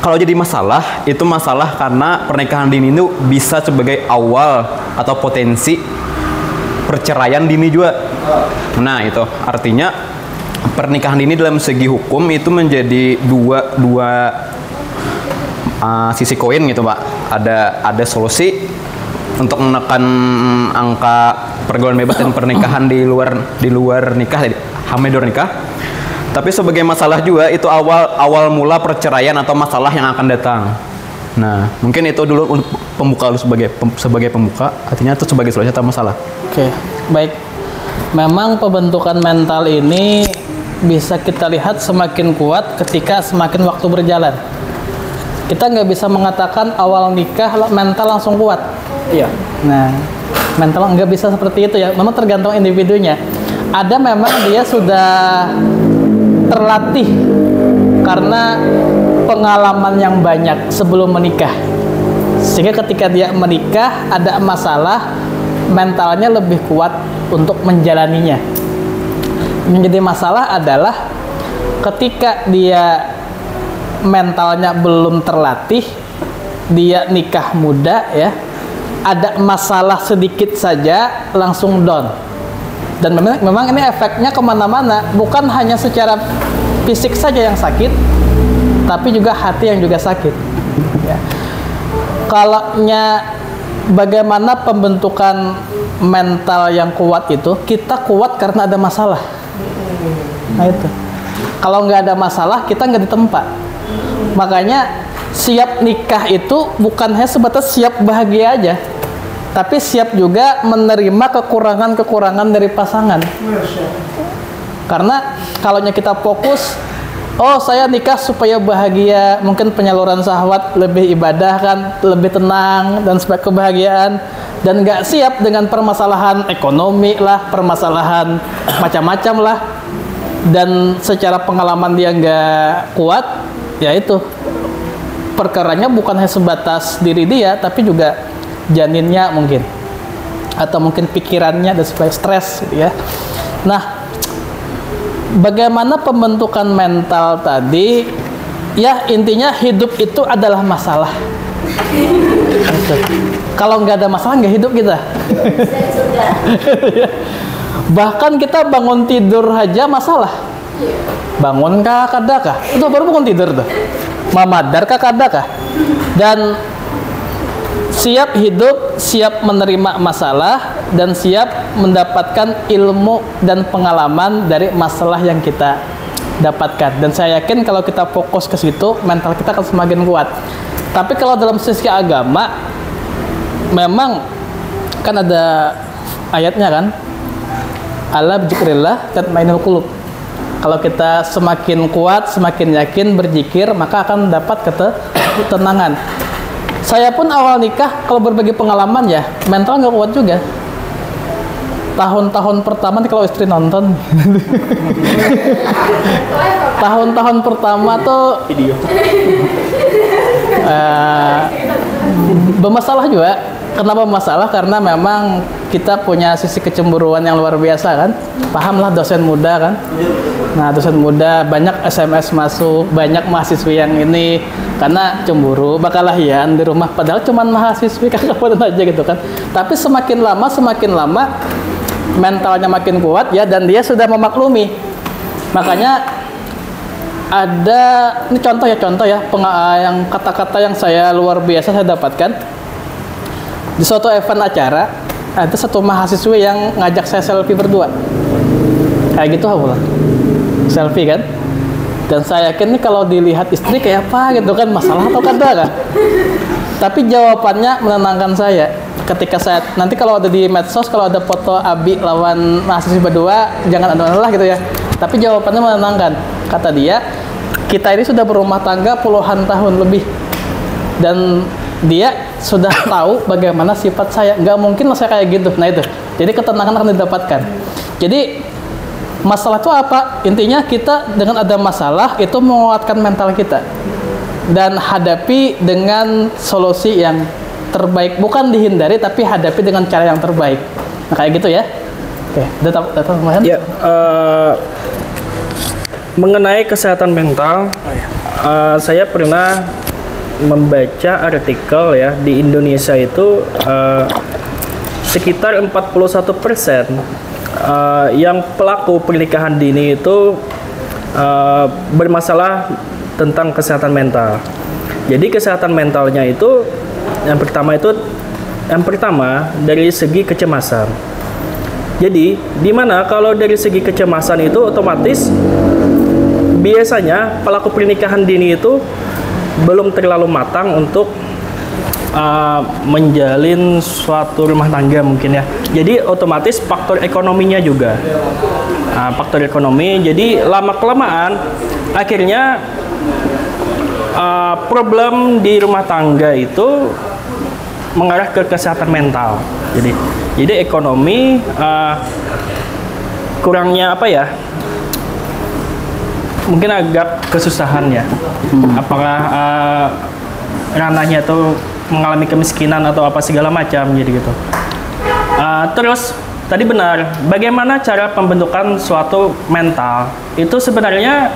Kalau jadi masalah, itu masalah karena pernikahan dini itu bisa sebagai awal atau potensi perceraian dini juga. Nah itu artinya pernikahan dini dalam segi hukum itu menjadi dua sisi koin gitu Pak. Ada solusi untuk menekan angka pergaulan bebas dan pernikahan di luar nikah, hamil di luar nikah. Tapi sebagai masalah juga itu awal mula perceraian atau masalah yang akan datang. Nah, mungkin itu dulu pembuka sebagai pembuka, artinya itu sebagai solusi atau masalah.
Oke, baik. Memang pembentukan mental ini bisa kita lihat semakin kuat ketika semakin waktu berjalan. Kita nggak bisa mengatakan awal nikah mental langsung kuat.
Iya.
Nah, mental nggak bisa seperti itu ya. Memang tergantung individunya. Ada memang dia sudah terlatih karena pengalaman yang banyak sebelum menikah, sehingga ketika dia menikah ada masalah, mentalnya lebih kuat untuk menjalaninya. Yang jadi masalah adalah ketika dia mentalnya belum terlatih, dia nikah muda ya, ada masalah sedikit saja langsung down. Dan memang ini efeknya kemana-mana, bukan hanya secara fisik saja yang sakit, tapi juga hati yang juga sakit. Ya. Kalaunya bagaimana pembentukan mental yang kuat itu, kita kuat karena ada masalah. Nah itu. Kalau nggak ada masalah, kita nggak ditempa. Makanya siap nikah itu bukan hanya sebatas siap bahagia aja, tapi siap juga menerima kekurangan-kekurangan dari pasangan. Karena kalau kita fokus, oh saya nikah supaya bahagia, mungkin penyaluran syahwat, lebih ibadah kan, lebih tenang dan sebagai kebahagiaan, dan nggak siap dengan permasalahan ekonomi lah, permasalahan macam-macam lah, dan secara pengalaman dia nggak kuat, ya itu perkaranya bukan hanya sebatas diri dia, tapi juga janinnya mungkin, atau mungkin pikirannya dan sebagainya, stres gitu ya. Nah, bagaimana pembentukan mental tadi? Ya, intinya hidup itu adalah masalah. Kalau nggak ada masalah, nggak hidup kita. Bahkan kita bangun tidur aja masalah. Bangun kah, kadakah? Itu baru bangun tidur tuh. Mamadar kah, kadakah? Dan siap hidup, siap menerima masalah, dan siap mendapatkan ilmu dan pengalaman dari masalah yang kita dapatkan. Dan saya yakin kalau kita fokus ke situ, mental kita akan semakin kuat. Tapi kalau dalam sisi agama, memang kan ada ayatnya kan, ala bizikrillah tatma'innul qulub. Kalau kita semakin kuat, semakin yakin berzikir, maka akan dapat ketenangan. Saya pun awal nikah, kalau berbagi pengalaman ya, mental nggak kuat juga. Tahun-tahun pertama nih kalau istri nonton, tahun-tahun pertama tuh
Video.
bermasalah juga. Kenapa masalah? Karena memang kita punya sisi kecemburuan yang luar biasa kan. Pahamlah dosen muda kan. Nah, dosen muda banyak SMS masuk, banyak mahasiswi yang ini karena cemburu, bakal lahian di rumah padahal cuman mahasiswi kakak aja gitu kan. Tapi semakin lama mentalnya makin kuat ya, dan dia sudah memaklumi. Makanya ada ini contoh ya yang kata-kata yang saya luar biasa saya dapatkan di suatu event acara. Ada satu mahasiswi yang ngajak saya selfie berdua kayak gitu pula, selfie kan. Dan saya yakin nih kalau dilihat istri kayak apa gitu kan, masalah atau kada kan. Tapi jawabannya menenangkan saya. Ketika saya nanti kalau ada di medsos, kalau ada foto Abi lawan mahasiswi berdua, jangan ada lah gitu ya. Tapi jawabannya menenangkan. Kata dia, kita ini sudah berumah tangga puluhan tahun lebih, dan dia sudah tahu bagaimana sifat saya. Nggak mungkin lah saya kayak gitu. Nah itu, jadi ketenangan akan didapatkan. Jadi masalah itu apa? Intinya kita dengan ada masalah itu menguatkan mental kita dan hadapi dengan solusi yang terbaik, bukan dihindari tapi hadapi dengan cara yang terbaik. Nah kayak gitu ya. Oke, data tambahan?
Ya, mengenai kesehatan mental, saya pernah membaca artikel ya, di Indonesia itu sekitar 41% yang pelaku pernikahan dini itu bermasalah tentang kesehatan mental. Jadi kesehatan mentalnya itu yang pertama dari segi kecemasan. Jadi dimana kalau dari segi kecemasan itu otomatis biasanya pelaku pernikahan dini itu belum terlalu matang untuk menjalin suatu rumah tangga mungkin ya. Jadi otomatis faktor ekonominya juga, faktor ekonomi. Jadi lama kelamaan akhirnya problem di rumah tangga itu mengarah ke kesehatan mental. Jadi ekonomi kurangnya apa ya? Mungkin agak kesusahan ya. Apakah ranahnya itu mengalami kemiskinan atau apa segala macam jadi gitu. Terus tadi benar, bagaimana cara pembentukan suatu mental itu sebenarnya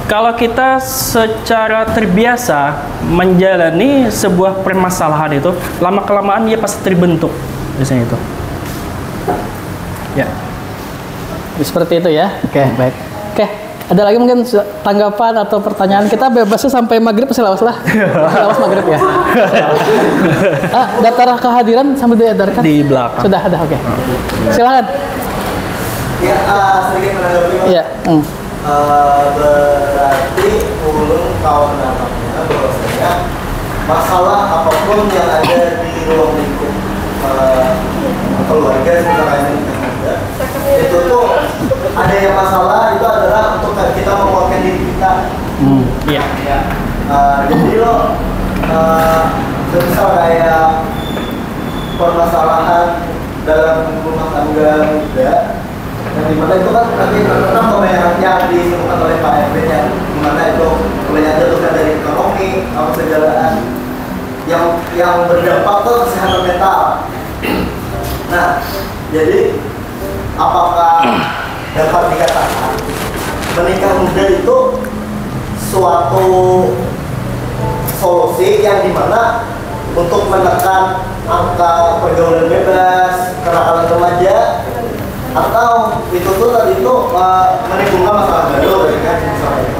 kalau kita secara terbiasa menjalani sebuah permasalahan itu, lama kelamaan dia pasti terbentuk biasanya itu. Ya.
Seperti itu ya. Oke, baik. Oke, ada lagi mungkin tanggapan atau pertanyaan? Kita bebasnya sampai maghrib masih lawas lah. Lawas maghrib ya. Daftar kehadiran sambil diedarkan
Di belakang.
sudah ada. Oke. Silakan.
Ya, sedikit menanggapi Mas.
Iya.
Berarti ulun kawan namanya bahwasanya masalah apapun yang ada di ruang lingkup keluarga misalnya itu tuh ada yang masalah itu adalah untuk kita menguatkan diri kita.
Iya.
Jadi lo misal kayak permasalahan dalam rumah tangga muda, yang dimana itu kan nanti tentang kebanyakan yang disebutkan oleh Pak Edwin, yang dimana itu kebanyakan itu kan dari ekonomi, mengurangi persejalaan yang berdampak ke kesehatan mental. Nah, jadi apakah dapat dikatakan menikah muda itu suatu solusi yang dimana untuk menekan angka pergaulan bebas, kenakalan remaja, atau itu tuh tadi itu menimbulkan masalah baru, ya kan?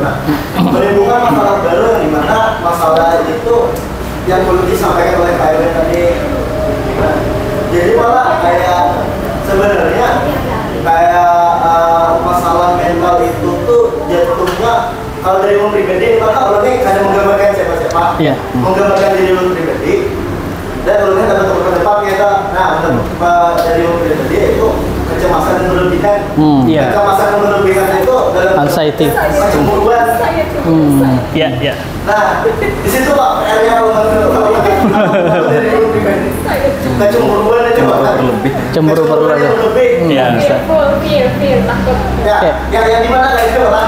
Nah, menimbulkan masalah baru yang dimana masalah itu yang perlu disampaikan oleh Pak Erwin tadi. Nah, jadi malah kayak sebenarnya kayak masalah mental itu tuh jatuhnya kalau dari umum pribadi, maka ulunnya kadang menggambarkan siapa-siapa, menggambarkan diri ulun pribadi, dan ulunnya dapat ke depan kita. Nah, dari umum pribadi itu kecemasan yang berlebihan. Kecemasan yang berlebihan itu dalam
anxiety,
kecemburuan.
Iya.
Nah, di situ Pak PR-nya kalau dari umum pribadi, kecemburuan itu
cemburu berlebih.
Iya.
Fear, takut.
Ya, yang dimana kayak itu kan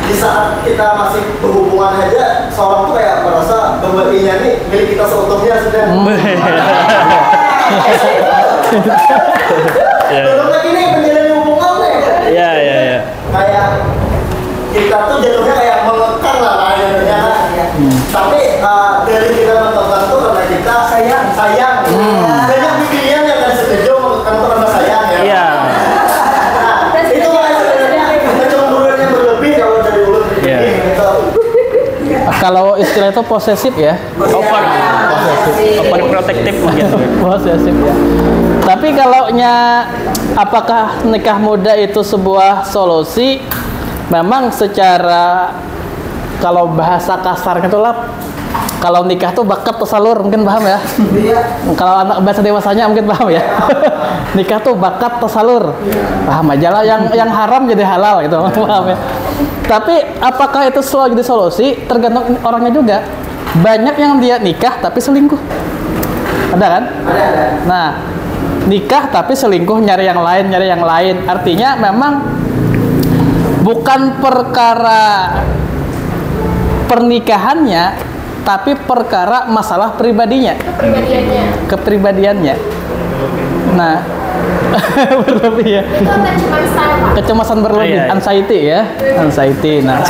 di saat kita masih berhubungan aja, seorang tuh kayak merasa bahwa ini milik kita seutuhnya sudah. Belum lagi nih menjalani hubungan nih.
Iya.
Kayak kita tuh jatuhnya kayak mengekang lah kayaknya. Tapi dari kita menonton tuh karena kita sayang. Banyak pilihan yang kan setuju mengekang tuh karena sayang ya.
Iya.
Nah, itu lah sebenarnya kecemburuan yang berlebih kalau dari mulut gitu.
Kalau istilah itu posesif ya.
Open protektif mungkin.
Posesif ya. Tapi kalau apakah nikah muda itu sebuah solusi? Memang secara kalau bahasa kasarnya itu lah, kalau nikah tuh bakat tersalur, mungkin paham ya? Kalau anak bahasa dewasanya mungkin paham ya? Nikah tuh bakat tersalur, paham aja lah. Yang haram jadi halal gitu, paham ya? Tapi apakah itu selalu jadi solusi? Tergantung orangnya juga. Banyak yang dia nikah tapi selingkuh, ada kan?
Ada.
Nah, nikah tapi selingkuh, nyari yang lain. Artinya memang bukan perkara pernikahannya, tapi perkara masalah pribadinya, kepribadiannya. Nah, berlebih ya. Kecemasan berlebih, anxiety ya, anxiety. Nah,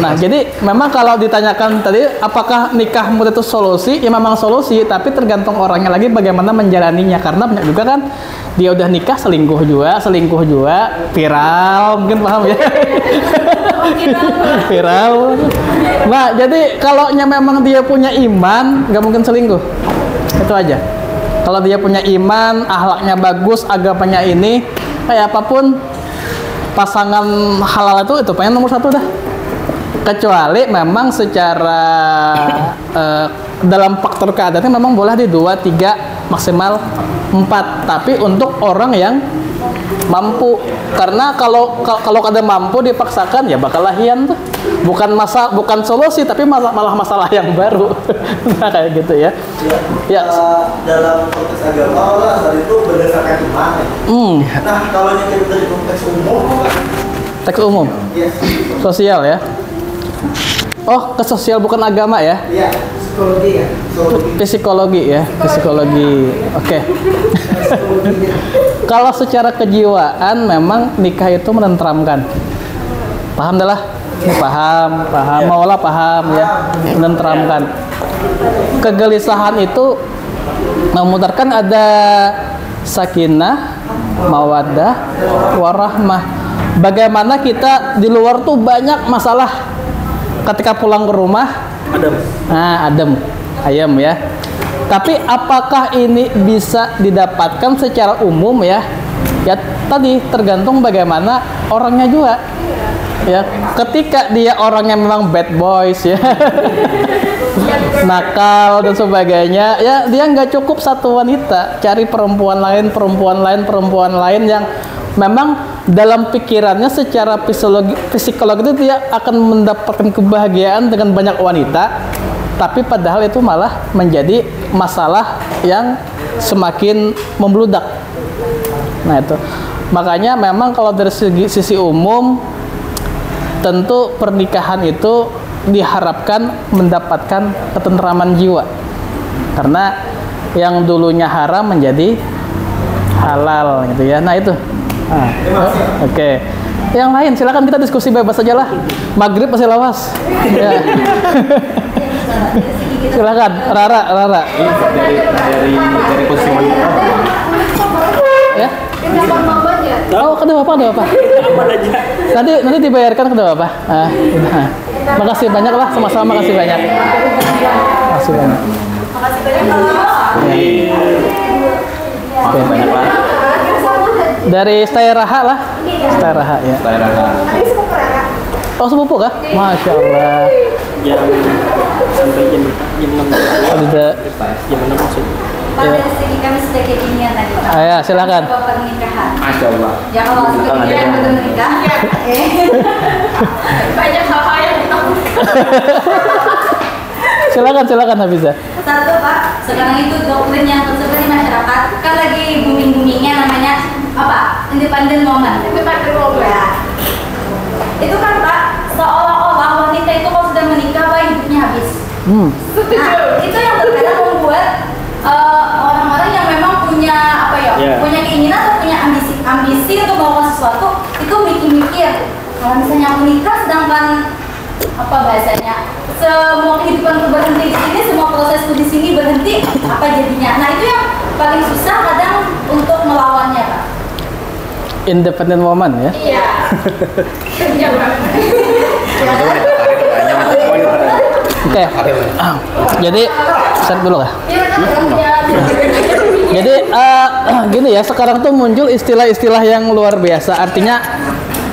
nah, jadi memang kalau ditanyakan tadi apakah nikah muda itu solusi, ya memang solusi, tapi tergantung orangnya lagi bagaimana menjalaninya. Karena banyak juga kan dia udah nikah selingkuh juga, viral, mungkin paham ya? Viral. Nah, jadi kalau memang dia punya iman, nggak mungkin selingkuh. Itu aja. Kalau dia punya iman, akhlaknya bagus, agamanya ini, kayak apapun pasangan halal itu pengen nomor satu dah. Kecuali memang secara dalam faktor keadaannya memang boleh di 2, 3, maksimal 4. Tapi untuk orang yang mampu, karena kalau ada mampu dipaksakan ya bakal lahian tuh. Bukan solusi, tapi malah masalah yang baru. Nah, kayak gitu ya. Ya.
Dalam konteks agama lah itu berdasarkan iman. Nah, kalau yang dari konteks umum,
teks umum,
yes.
Sosial ya. Oh, ke sosial bukan agama ya?
Iya, psikologi ya. Psikologi.
Oke. Kalau secara kejiwaan memang nikah itu menenteramkan. Paham dah lah? Paham. Maulah paham ya. Menenteramkan. Kegelisahan itu memutarkan ada sakinah, mawaddah, warahmah. Bagaimana kita di luar tuh banyak masalah, ketika pulang ke rumah adem ayam ya. Tapi apakah ini bisa didapatkan secara umum ya? Ya tadi tergantung bagaimana orangnya juga. Ya, ketika dia orangnya memang bad boys ya, nakal dan sebagainya, ya dia nggak cukup satu wanita, cari perempuan lain yang memang dalam pikirannya secara psikologi itu dia akan mendapatkan kebahagiaan dengan banyak wanita, tapi padahal itu malah menjadi masalah yang semakin membludak. Nah itu, makanya memang kalau dari sisi umum tentu pernikahan itu diharapkan mendapatkan ketentraman jiwa. Karena yang dulunya haram menjadi halal gitu ya. Nah itu. Nah, oke. Yang lain silakan kita diskusi bebas aja lah. Maghrib masih lawas. Ya. Silakan, Rara.
Dari posisi wanita.
Ya. Oh, kata Bapak. Nanti dibayarkan kata Bapak. Nah. Makasih banyak lah, sama-sama makasih banyak. Makasih banyak.
Makasih banyak lah.
Dari Stairaha lah. Stairaha ya. Oh, sepupu kah? Masya Allah.
Jam sampai jam 6.
Tidak.
Jam 6 maksudnya.
Pak, dari segi kami sudah kekinian tadi Pak.
Ya, silakan.
Pernikahan.
Masya Allah.
Ya kalau kekinian betul menikah.
Banyak hal-hal yang kita
Silakan Hafiza.
Satu Pak, sekarang itu doktrin yang tersebar di masyarakat kan lagi booming-boomingnya namanya apa? Independent woman.
Independent woman.
Ya. Itu kan Pak, seolah-olah wanita itu kalau sudah menikah Pak hidupnya habis. Nah, itu yang terkadang membuat orang-orang yang memang punya apa ya, punya keinginan atau punya ambisi untuk melakukan sesuatu itu mikir-mikir. Kalau misalnya aku nikah, sedangkan apa bahasanya, semua kehidupanku berhenti di sini, semua prosesku di sini berhenti, apa jadinya? Nah itu yang paling susah kadang untuk melawannya Pak.
Independent woman ya.
Iya. Jangan.
Oke. Jadi start dulu kah? Jadi gini ya, sekarang tuh muncul istilah-istilah yang luar biasa. Artinya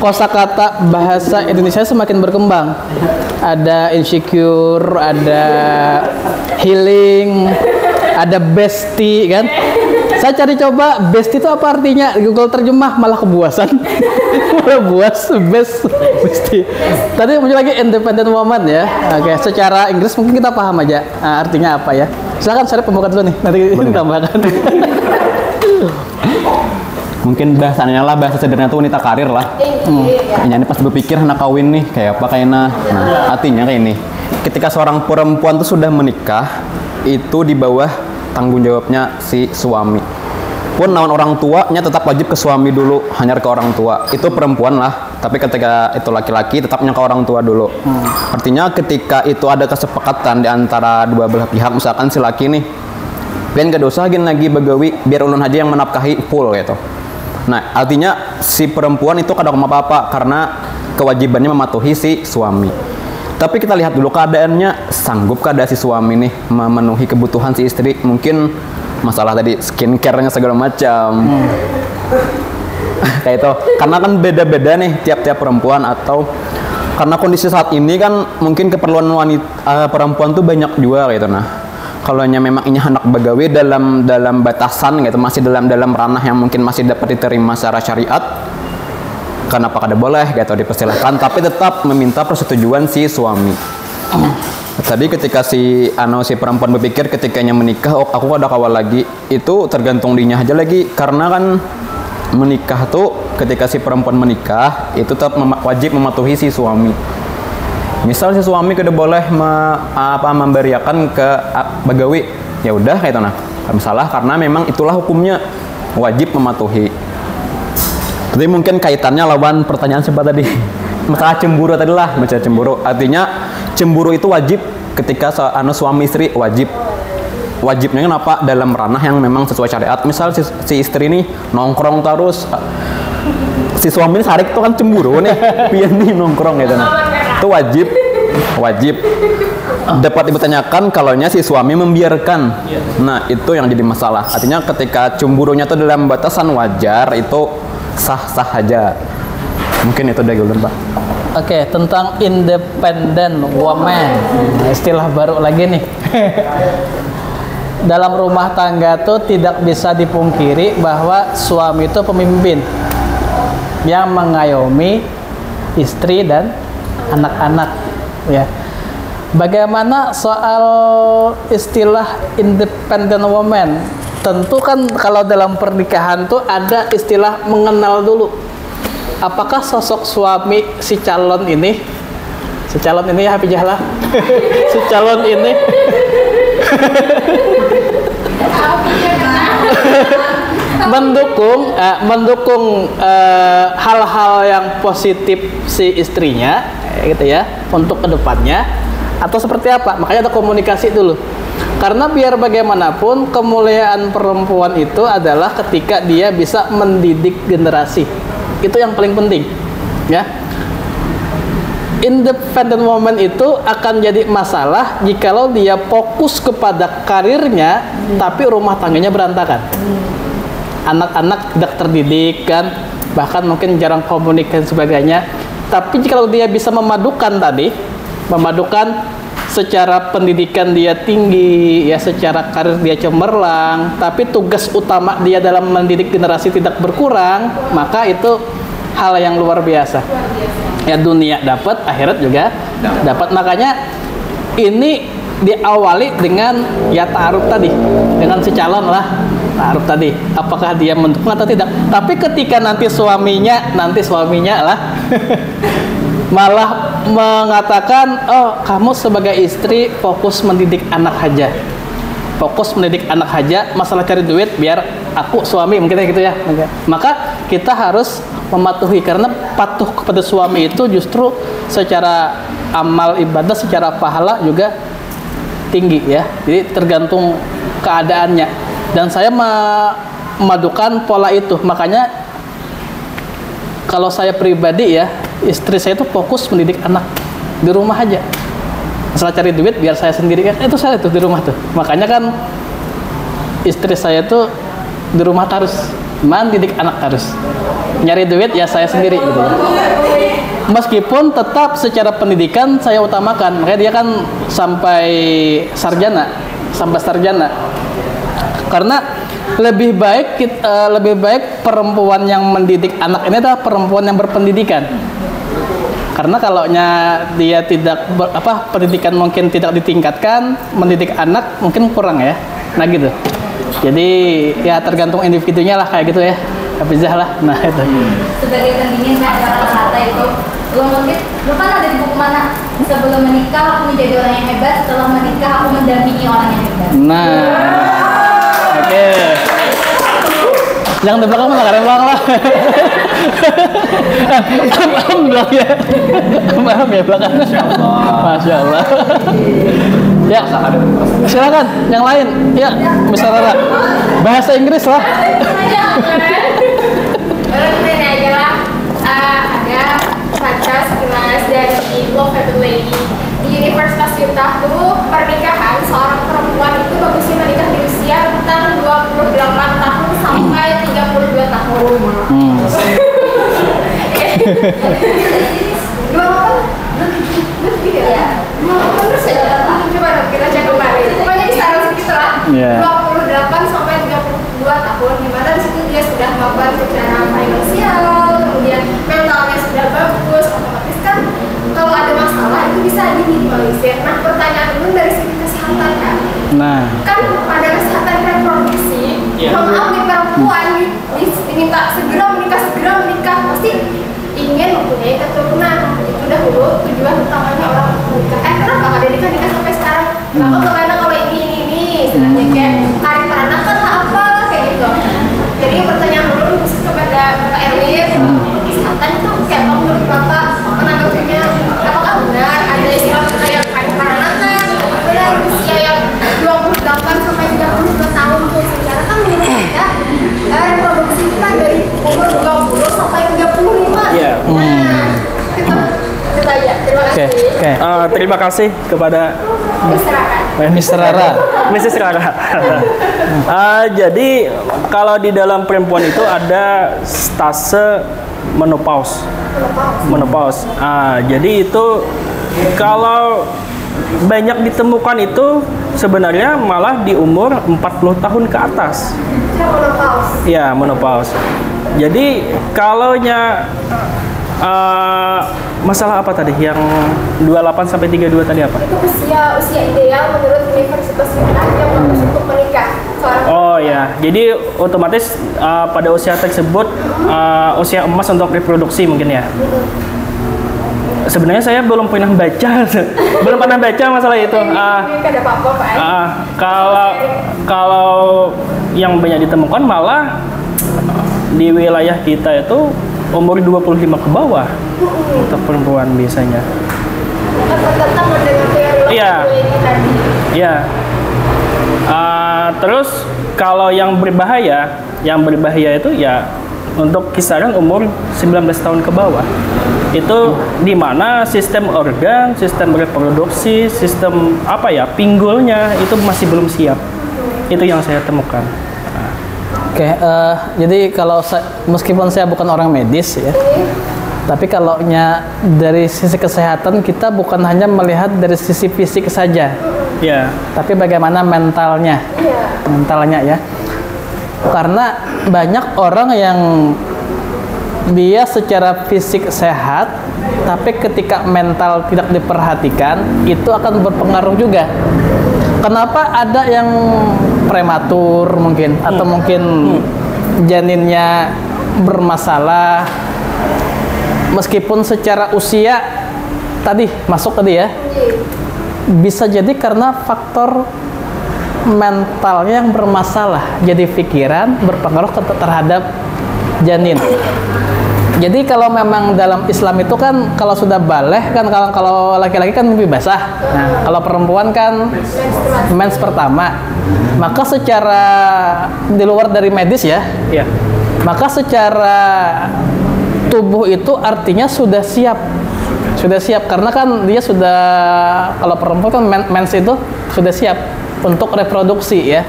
kosakata bahasa Indonesia semakin berkembang. Ada insecure, ada healing, ada bestie kan. Saya cari coba bestie itu apa artinya, Google terjemah malah kebuasan. Malah buas, bestie. Tadi muncul lagi independent woman ya. Oke, secara Inggris mungkin kita paham aja artinya apa ya. Silakan Syarif pembuka dulu nih, nanti ditambahkan.
Mungkin bahasanya lah, bahasa sederhana itu wanita karir lah. Ini pas berpikir anak kawin nih kayak apa kayaknya. Nah, artinya kayak ini. Ketika seorang perempuan tuh sudah menikah, itu di bawah tanggung jawabnya si suami. Pun nawan orang tuanya tetap wajib ke suami dulu, hanya ke orang tua. Itu perempuan lah, tapi ketika itu laki-laki tetapnya ke orang tua dulu. Artinya ketika itu ada kesepakatan di antara dua belah pihak, misalkan si laki nih, pian gak dosa lagi begawi, biar ulun aja yang menafkahi full gitu. Nah, artinya si perempuan itu kadang apa-apa karena kewajibannya mematuhi si suami. Tapi kita lihat dulu keadaannya, sanggup keadaan si suami nih memenuhi kebutuhan si istri. Mungkin masalah tadi skincare-nya segala macam. Kayak itu. Karena kan beda-beda nih tiap-tiap perempuan, atau karena kondisi saat ini kan mungkin keperluan wanita perempuan tuh banyak juga gitu. Nah, kalau memang ini anak begawi dalam batasan gitu, masih dalam ranah yang mungkin masih dapat diterima secara syariat, kenapa kada boleh gitu dipersilahkan, tapi tetap meminta persetujuan si suami. Tadi ketika si perempuan berpikir ketikanya menikah, oh aku ada kawal lagi, itu tergantung dinya aja lagi, karena kan menikah tuh ketika si perempuan menikah itu tetap wajib mematuhi si suami. Misal si suami kada boleh memberiakan ke begawi, ya udah kayak itu nah. Masalah karena memang itulah hukumnya, wajib mematuhi. Tapi mungkin kaitannya lawan pertanyaan siapa tadi? Masalah cemburu tadi lah, masalah cemburu. Artinya cemburu itu wajib ketika suami istri wajib. Wajibnya kenapa? Dalam ranah yang memang sesuai syariat. Misal si istri ini nongkrong terus, si suami ini sarik tuh kan cemburu nih, pian nih nongkrong gitu nah. Itu wajib. Dapat dipertanyakan kalaunya si suami membiarkan. Nah, itu yang jadi masalah. Artinya ketika cemburunya itu dalam batasan wajar, itu sah-sah aja. Mungkin itu dari Golden, Pak.
Oke, tentang independent woman. Istilah baru lagi nih. Dalam rumah tangga tuh tidak bisa dipungkiri bahwa suami itu pemimpin yang mengayomi istri dan anak-anak, ya. Bagaimana soal istilah independent woman? Tentu kan kalau dalam pernikahan tuh ada istilah mengenal dulu. Apakah sosok suami si calon ini Si calon ini ya Hafijah lah. Si calon ini mendukung hal-hal yang positif si istrinya gitu ya untuk kedepannya atau seperti apa. Makanya ada komunikasi dulu, karena biar bagaimanapun kemuliaan perempuan itu adalah ketika dia bisa mendidik generasi. Itu yang paling penting ya. Independent woman itu akan jadi masalah jikalau dia fokus kepada karirnya tapi rumah tangganya berantakan. Anak-anak tidak terdidik kan, bahkan mungkin jarang komunikasi sebagainya. Tapi jikalau dia bisa memadukan secara pendidikan dia tinggi ya, secara karir dia cemerlang, tapi tugas utama dia dalam mendidik generasi tidak berkurang, maka itu hal yang luar biasa. Ya, dunia dapat, akhirat juga dapat. Makanya ini diawali dengan ya ta'aruf tadi, dengan si calon lah ta'aruf tadi, apakah dia mendukung atau tidak. Tapi ketika nanti suaminya lah malah mengatakan, oh kamu sebagai istri fokus mendidik anak aja, masalah cari duit biar aku suami, mungkin gitu ya. Maka kita harus mematuhi, karena patuh kepada suami itu justru secara amal ibadah, secara pahala juga tinggi ya. Jadi tergantung keadaannya, dan saya memadukan pola itu. Makanya kalau saya pribadi ya, istri saya itu fokus mendidik anak di rumah aja. Masalah cari duit biar saya sendiri kan, itu saya tuh di rumah tuh. Makanya kan istri saya tuh di rumah terus, mendidik anak terus. Nyari duit ya saya sendiri gitu. Meskipun tetap secara pendidikan saya utamakan. Makanya dia kan sampai sarjana. Karena lebih baik perempuan yang mendidik anak ini adalah perempuan yang berpendidikan. Karena kalau dia tidak pendidikan mungkin tidak ditingkatkan, mendidik anak mungkin kurang ya. Nah gitu. Jadi ya tergantung individunya lah kayak gitu ya. Hafizah lah. Nah itu.
Sebagai pendingin kata-kata itu, lu kan ada di buku mana? Sebelum menikah aku menjadi orang yang hebat, setelah menikah aku mendampingi orang yang hebat.
Nah, oke. Jangan di belakang malah karena belakang lah. Belakang ya. Paham ya belakang. Masya Allah. Ya, silakan yang lain. Ya, misalnya bahasa Inggris lah.
Ini aja lah. Ada baca sekilas dari Love Happy Lady. Di Universitas Utah tuh pernikahan seorang perempuan itu bagusnya menikah di usia rentang 28 tahun sampai 32 tahun. 28 terus ya. Coba dong kita cek kemarin. Pokoknya kisaran segitu lah. 28 sampai 32 tahun, dimana di situ dia sudah mapan secara finansial, kemudian mentalnya sudah bagus, otomatis kan kalau ada masalah itu bisa diminimalisir. Nah, pertanyaan dulu dari segi kesehatan kan.
Nah,
Kan pada kesehatan reproduksi, maaf nih perempuan diminta segera menikah, pasti ingin mempunyai keturunan. Itu dahulu tujuan utamanya orang menikah. Kenapa nggak ada nikah sampai sekarang? Kenapa karena kalau ini istilahnya kayak karir anak kan apa kayak gitu. Jadi pertanyaan dulu kepada Bapak Erwin, kesehatan itu kayak apa menurut Bapak menanggapinya? Apakah benar ada istilah kayak karir anak kan? Benar usia yang 28 sampai 32 tahun tuh secara kan menurut saya reproduksi kita dari umur 20 sampai 35.
Iya.
Nah, kita ya. Terima kasih.
oke.
Terima kasih kepada
Mr. Rara.
Mrs. Rara. Jadi kalau di dalam perempuan itu ada stase menopause. Jadi itu kalau banyak ditemukan itu sebenarnya malah di umur 40 tahun ke atas. Ya, menopause. Jadi kalaunya masalah apa tadi yang 28 sampai 32 tadi apa?
Itu usia ideal menurut Universitas Utah yang bagus untuk menikah.
Oh ya, jadi otomatis pada usia tersebut usia emas untuk reproduksi mungkin ya. Sebenarnya saya belum pernah baca, belum pernah baca masalah itu.
Ada apa-apa, Pak?
Kalau yang banyak ditemukan malah di wilayah kita itu umur 25 ke bawah untuk perempuan biasanya.
Tetap mendengar teori
Iya.
ini tadi.
Iya. Terus kalau yang berbahaya itu ya untuk kisaran umur 19 tahun ke bawah. Itu di mana sistem organ, sistem reproduksi, sistem pinggulnya itu masih belum siap. Itu yang saya temukan.
Oke, jadi kalau meskipun saya bukan orang medis ya, tapi kalau dari sisi kesehatan kita bukan hanya melihat dari sisi fisik saja,
Ya.
tapi bagaimana mentalnya ya. Karena banyak orang yang dia secara fisik sehat, tapi ketika mental tidak diperhatikan, itu akan berpengaruh juga. Kenapa ada yang prematur mungkin, atau mungkin janinnya bermasalah, meskipun secara usia tadi masuk tadi ya, bisa jadi karena faktor mentalnya yang bermasalah, jadi pikiran berpengaruh terhadap janin. Jadi kalau memang dalam Islam itu kan kalau sudah baligh kan, kalau laki-laki kan mimpi basah. Nah, kalau perempuan kan mens pertama. Maka secara di luar dari medis ya, maka secara tubuh itu artinya sudah siap. Sudah siap karena kan dia sudah, kalau perempuan kan mens itu sudah siap untuk reproduksi ya.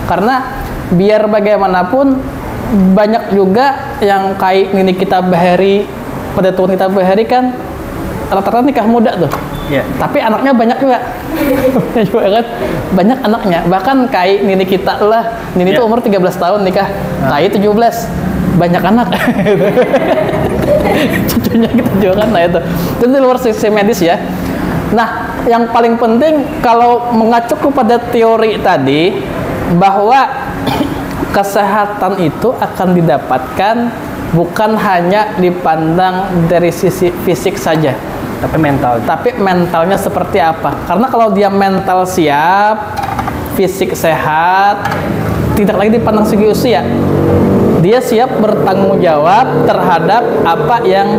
Karena biar bagaimanapun banyak juga yang kayak Nini kita Bahari, pada Tuan kita Bahari kan rata-rata nikah muda tuh. Tapi anaknya banyak juga. Kan banyak anaknya. Bahkan kayak Nini kita lah, Nini itu umur 13 tahun nikah. Kayak 17. Banyak anak. Cucunya kita juga kan, nah itu. Itu di luar sisi medis ya. Nah, yang paling penting kalau mengacu kepada teori tadi bahwa kesehatan itu akan didapatkan bukan hanya dipandang dari sisi fisik saja, tapi mentalnya seperti apa. Karena kalau dia mental siap, fisik sehat, tidak lagi dipandang segi usia. Dia siap bertanggung jawab terhadap apa yang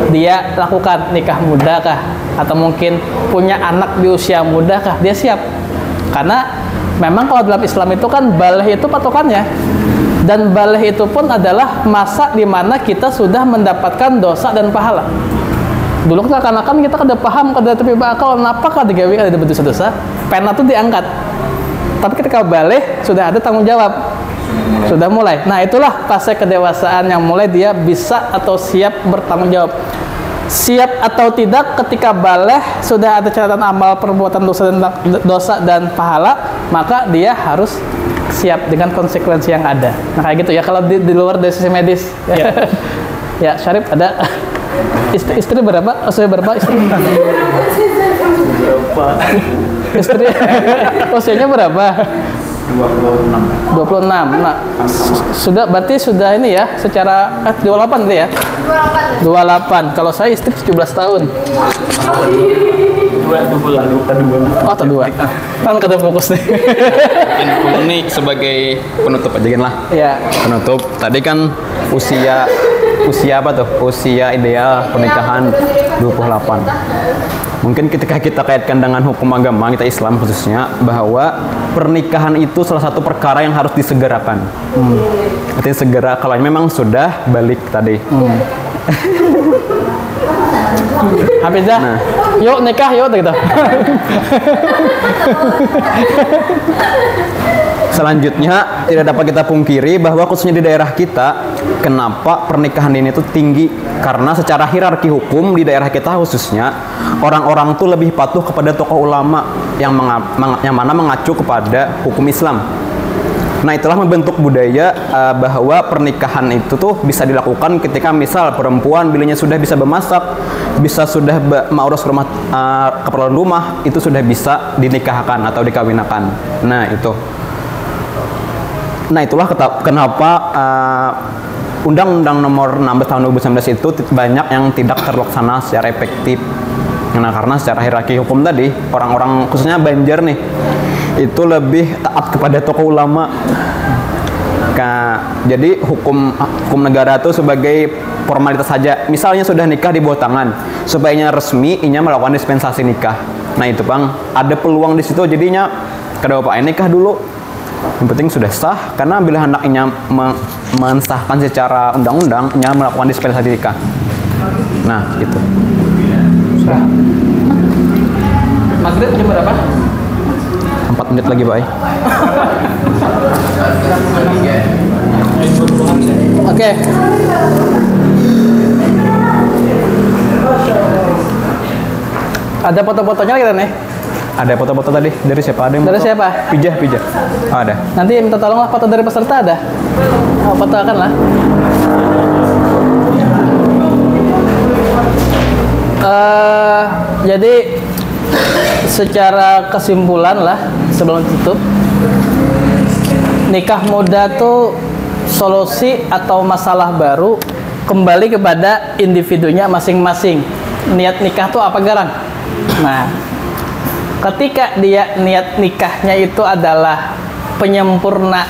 dia lakukan, nikah muda kah, atau mungkin punya anak di usia muda kah, dia siap. Karena memang kalau dalam Islam itu kan baligh itu patokannya, dan baligh itu pun adalah masa di mana kita sudah mendapatkan dosa dan pahala. Dulu kan kita kada paham, kada tapi bakal napakah digawe kada dapat dosa-dosa, pena itu diangkat. Tapi ketika baligh sudah ada tanggung jawab, sudah mulai. Nah, itulah fase kedewasaan yang mulai dia bisa atau siap bertanggung jawab. Siap atau tidak ketika baligh sudah ada catatan amal perbuatan dosa dan pahala, maka dia harus siap dengan konsekuensi yang ada. Nah, kayak gitu ya kalau di luar dari sisi medis. Ya, Syarif ada istri berapa? Usia berapa istri? Istri usianya berapa? 26. Nah, berarti sudah ini ya, secara 28 gitu ya? 28. Kalau saya istri 17 tahun. 2 bulan. Oh, dua. Kan kata fokus nih.
Ini sebagai penutup aja lah.
Iya.
Penutup. Tadi kan usia apa tuh? Usia ideal pernikahan 28. Mungkin ketika kita kaitkan dengan hukum agama kita Islam khususnya, bahwa pernikahan itu salah satu perkara yang harus disegerakan. Artinya segera kalau memang sudah balik tadi.
Hafizah,
Nah.
yuk nikah yuk gitu.
Selanjutnya tidak dapat kita pungkiri bahwa khususnya di daerah kita, kenapa pernikahan dini itu tinggi? Karena secara hierarki hukum di daerah kita khususnya, orang-orang tuh lebih patuh kepada tokoh ulama yang mana mengacu kepada hukum Islam. Nah, itulah membentuk budaya bahwa pernikahan itu tuh bisa dilakukan ketika misal perempuan bilanya sudah bisa memasak, bisa sudah mengurus rumah, keperluan rumah, itu sudah bisa dinikahkan atau dikawinkan. Nah, itulah kenapa Undang-Undang Nomor 16 Tahun 2019 itu banyak yang tidak terlaksana secara efektif. Nah, karena secara hierarki hukum tadi, orang-orang khususnya Banjar nih, itu lebih taat kepada tokoh ulama. Jadi hukum negara itu sebagai formalitas saja. Misalnya sudah nikah di bawah tangan, supaya resmi, inya melakukan dispensasi nikah. Nah itu bang, ada peluang di situ. Jadinya kedua bapak nikah dulu. Yang penting sudah sah, karena bila hendaknya mensahkan secara undang-undang, inya melakukan dispensasi nikah. Nah gitu. Sudah.
Maghrib jam berapa?
4 menit lagi Pak.
Oke. Ada foto-fotonya kita nih.
Ada foto-foto tadi dari siapa? Ada yang
Dari
foto?
siapa?
Pijah. Oh, ada.
Nanti minta tolonglah foto dari peserta ada. Oh, foto akan lah. Jadi secara kesimpulan lah sebelum tutup, nikah muda tuh solusi atau masalah baru kembali kepada individunya masing-masing. Niat nikah tuh apa garang? Nah, ketika dia niat nikahnya itu adalah penyempurna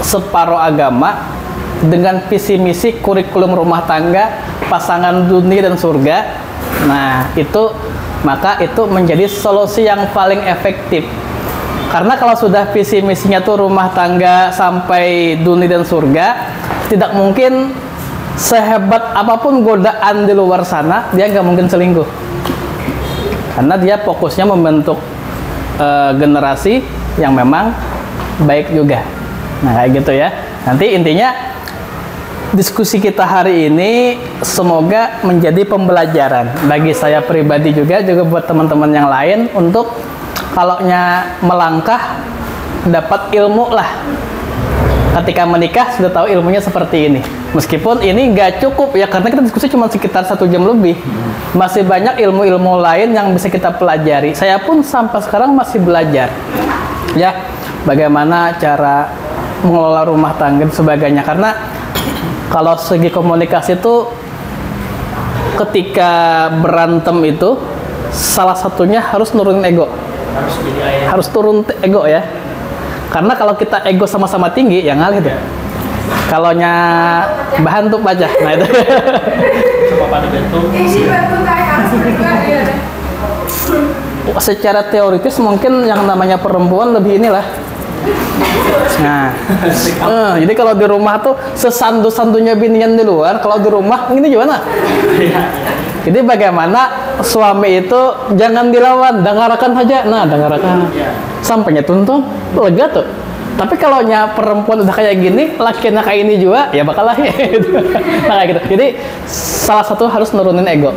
separuh agama dengan visi misi kurikulum rumah tangga, pasangan dunia dan surga. Nah, maka itu menjadi solusi yang paling efektif. Karena kalau sudah visi misinya tuh rumah tangga sampai dunia dan surga, tidak mungkin sehebat apapun godaan di luar sana, dia nggak mungkin selingkuh. Karena dia fokusnya membentuk generasi yang memang baik juga. Nah kayak gitu ya. Nanti intinya diskusi kita hari ini semoga menjadi pembelajaran bagi saya pribadi juga buat teman-teman yang lain untuk kalaunya melangkah dapat ilmu lah. Ketika menikah sudah tahu ilmunya seperti ini. Meskipun ini nggak cukup ya, karena kita diskusi cuma sekitar 1 jam lebih. Masih banyak ilmu-ilmu lain yang bisa kita pelajari. Saya pun sampai sekarang masih belajar. Ya, bagaimana cara mengelola rumah tangga dan sebagainya. Karena kalau segi komunikasi itu ketika berantem itu salah satunya harus nurunin ego. Harus turun ego ya. Karena kalau kita ego sama-sama tinggi, ya ngalih tuh. Kalaunya bahan tuh aja. Nah itu. Secara teoritis mungkin yang namanya perempuan lebih inilah. Nah, jadi kalau di rumah tuh sesandu-sandunya binian di luar, kalau di rumah ini gimana? Jadi bagaimana suami itu jangan dilawan, dengarkan saja. Nah, dengarkan. Sampainya tuntun, lega tuh. Tapi kalau perempuan udah kayak gini, lakinya kayak ini juga, ya bakal lah. Nah kayak gitu. Jadi salah satu harus nurunin ego.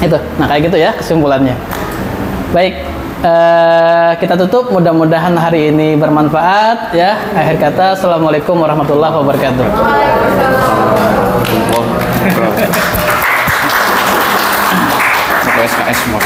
Itu. Nah kayak gitu ya kesimpulannya. Baik, kita tutup. Mudah-mudahan hari ini bermanfaat ya. Akhir kata, assalamualaikum warahmatullahi wabarakatuh.
SKS semua.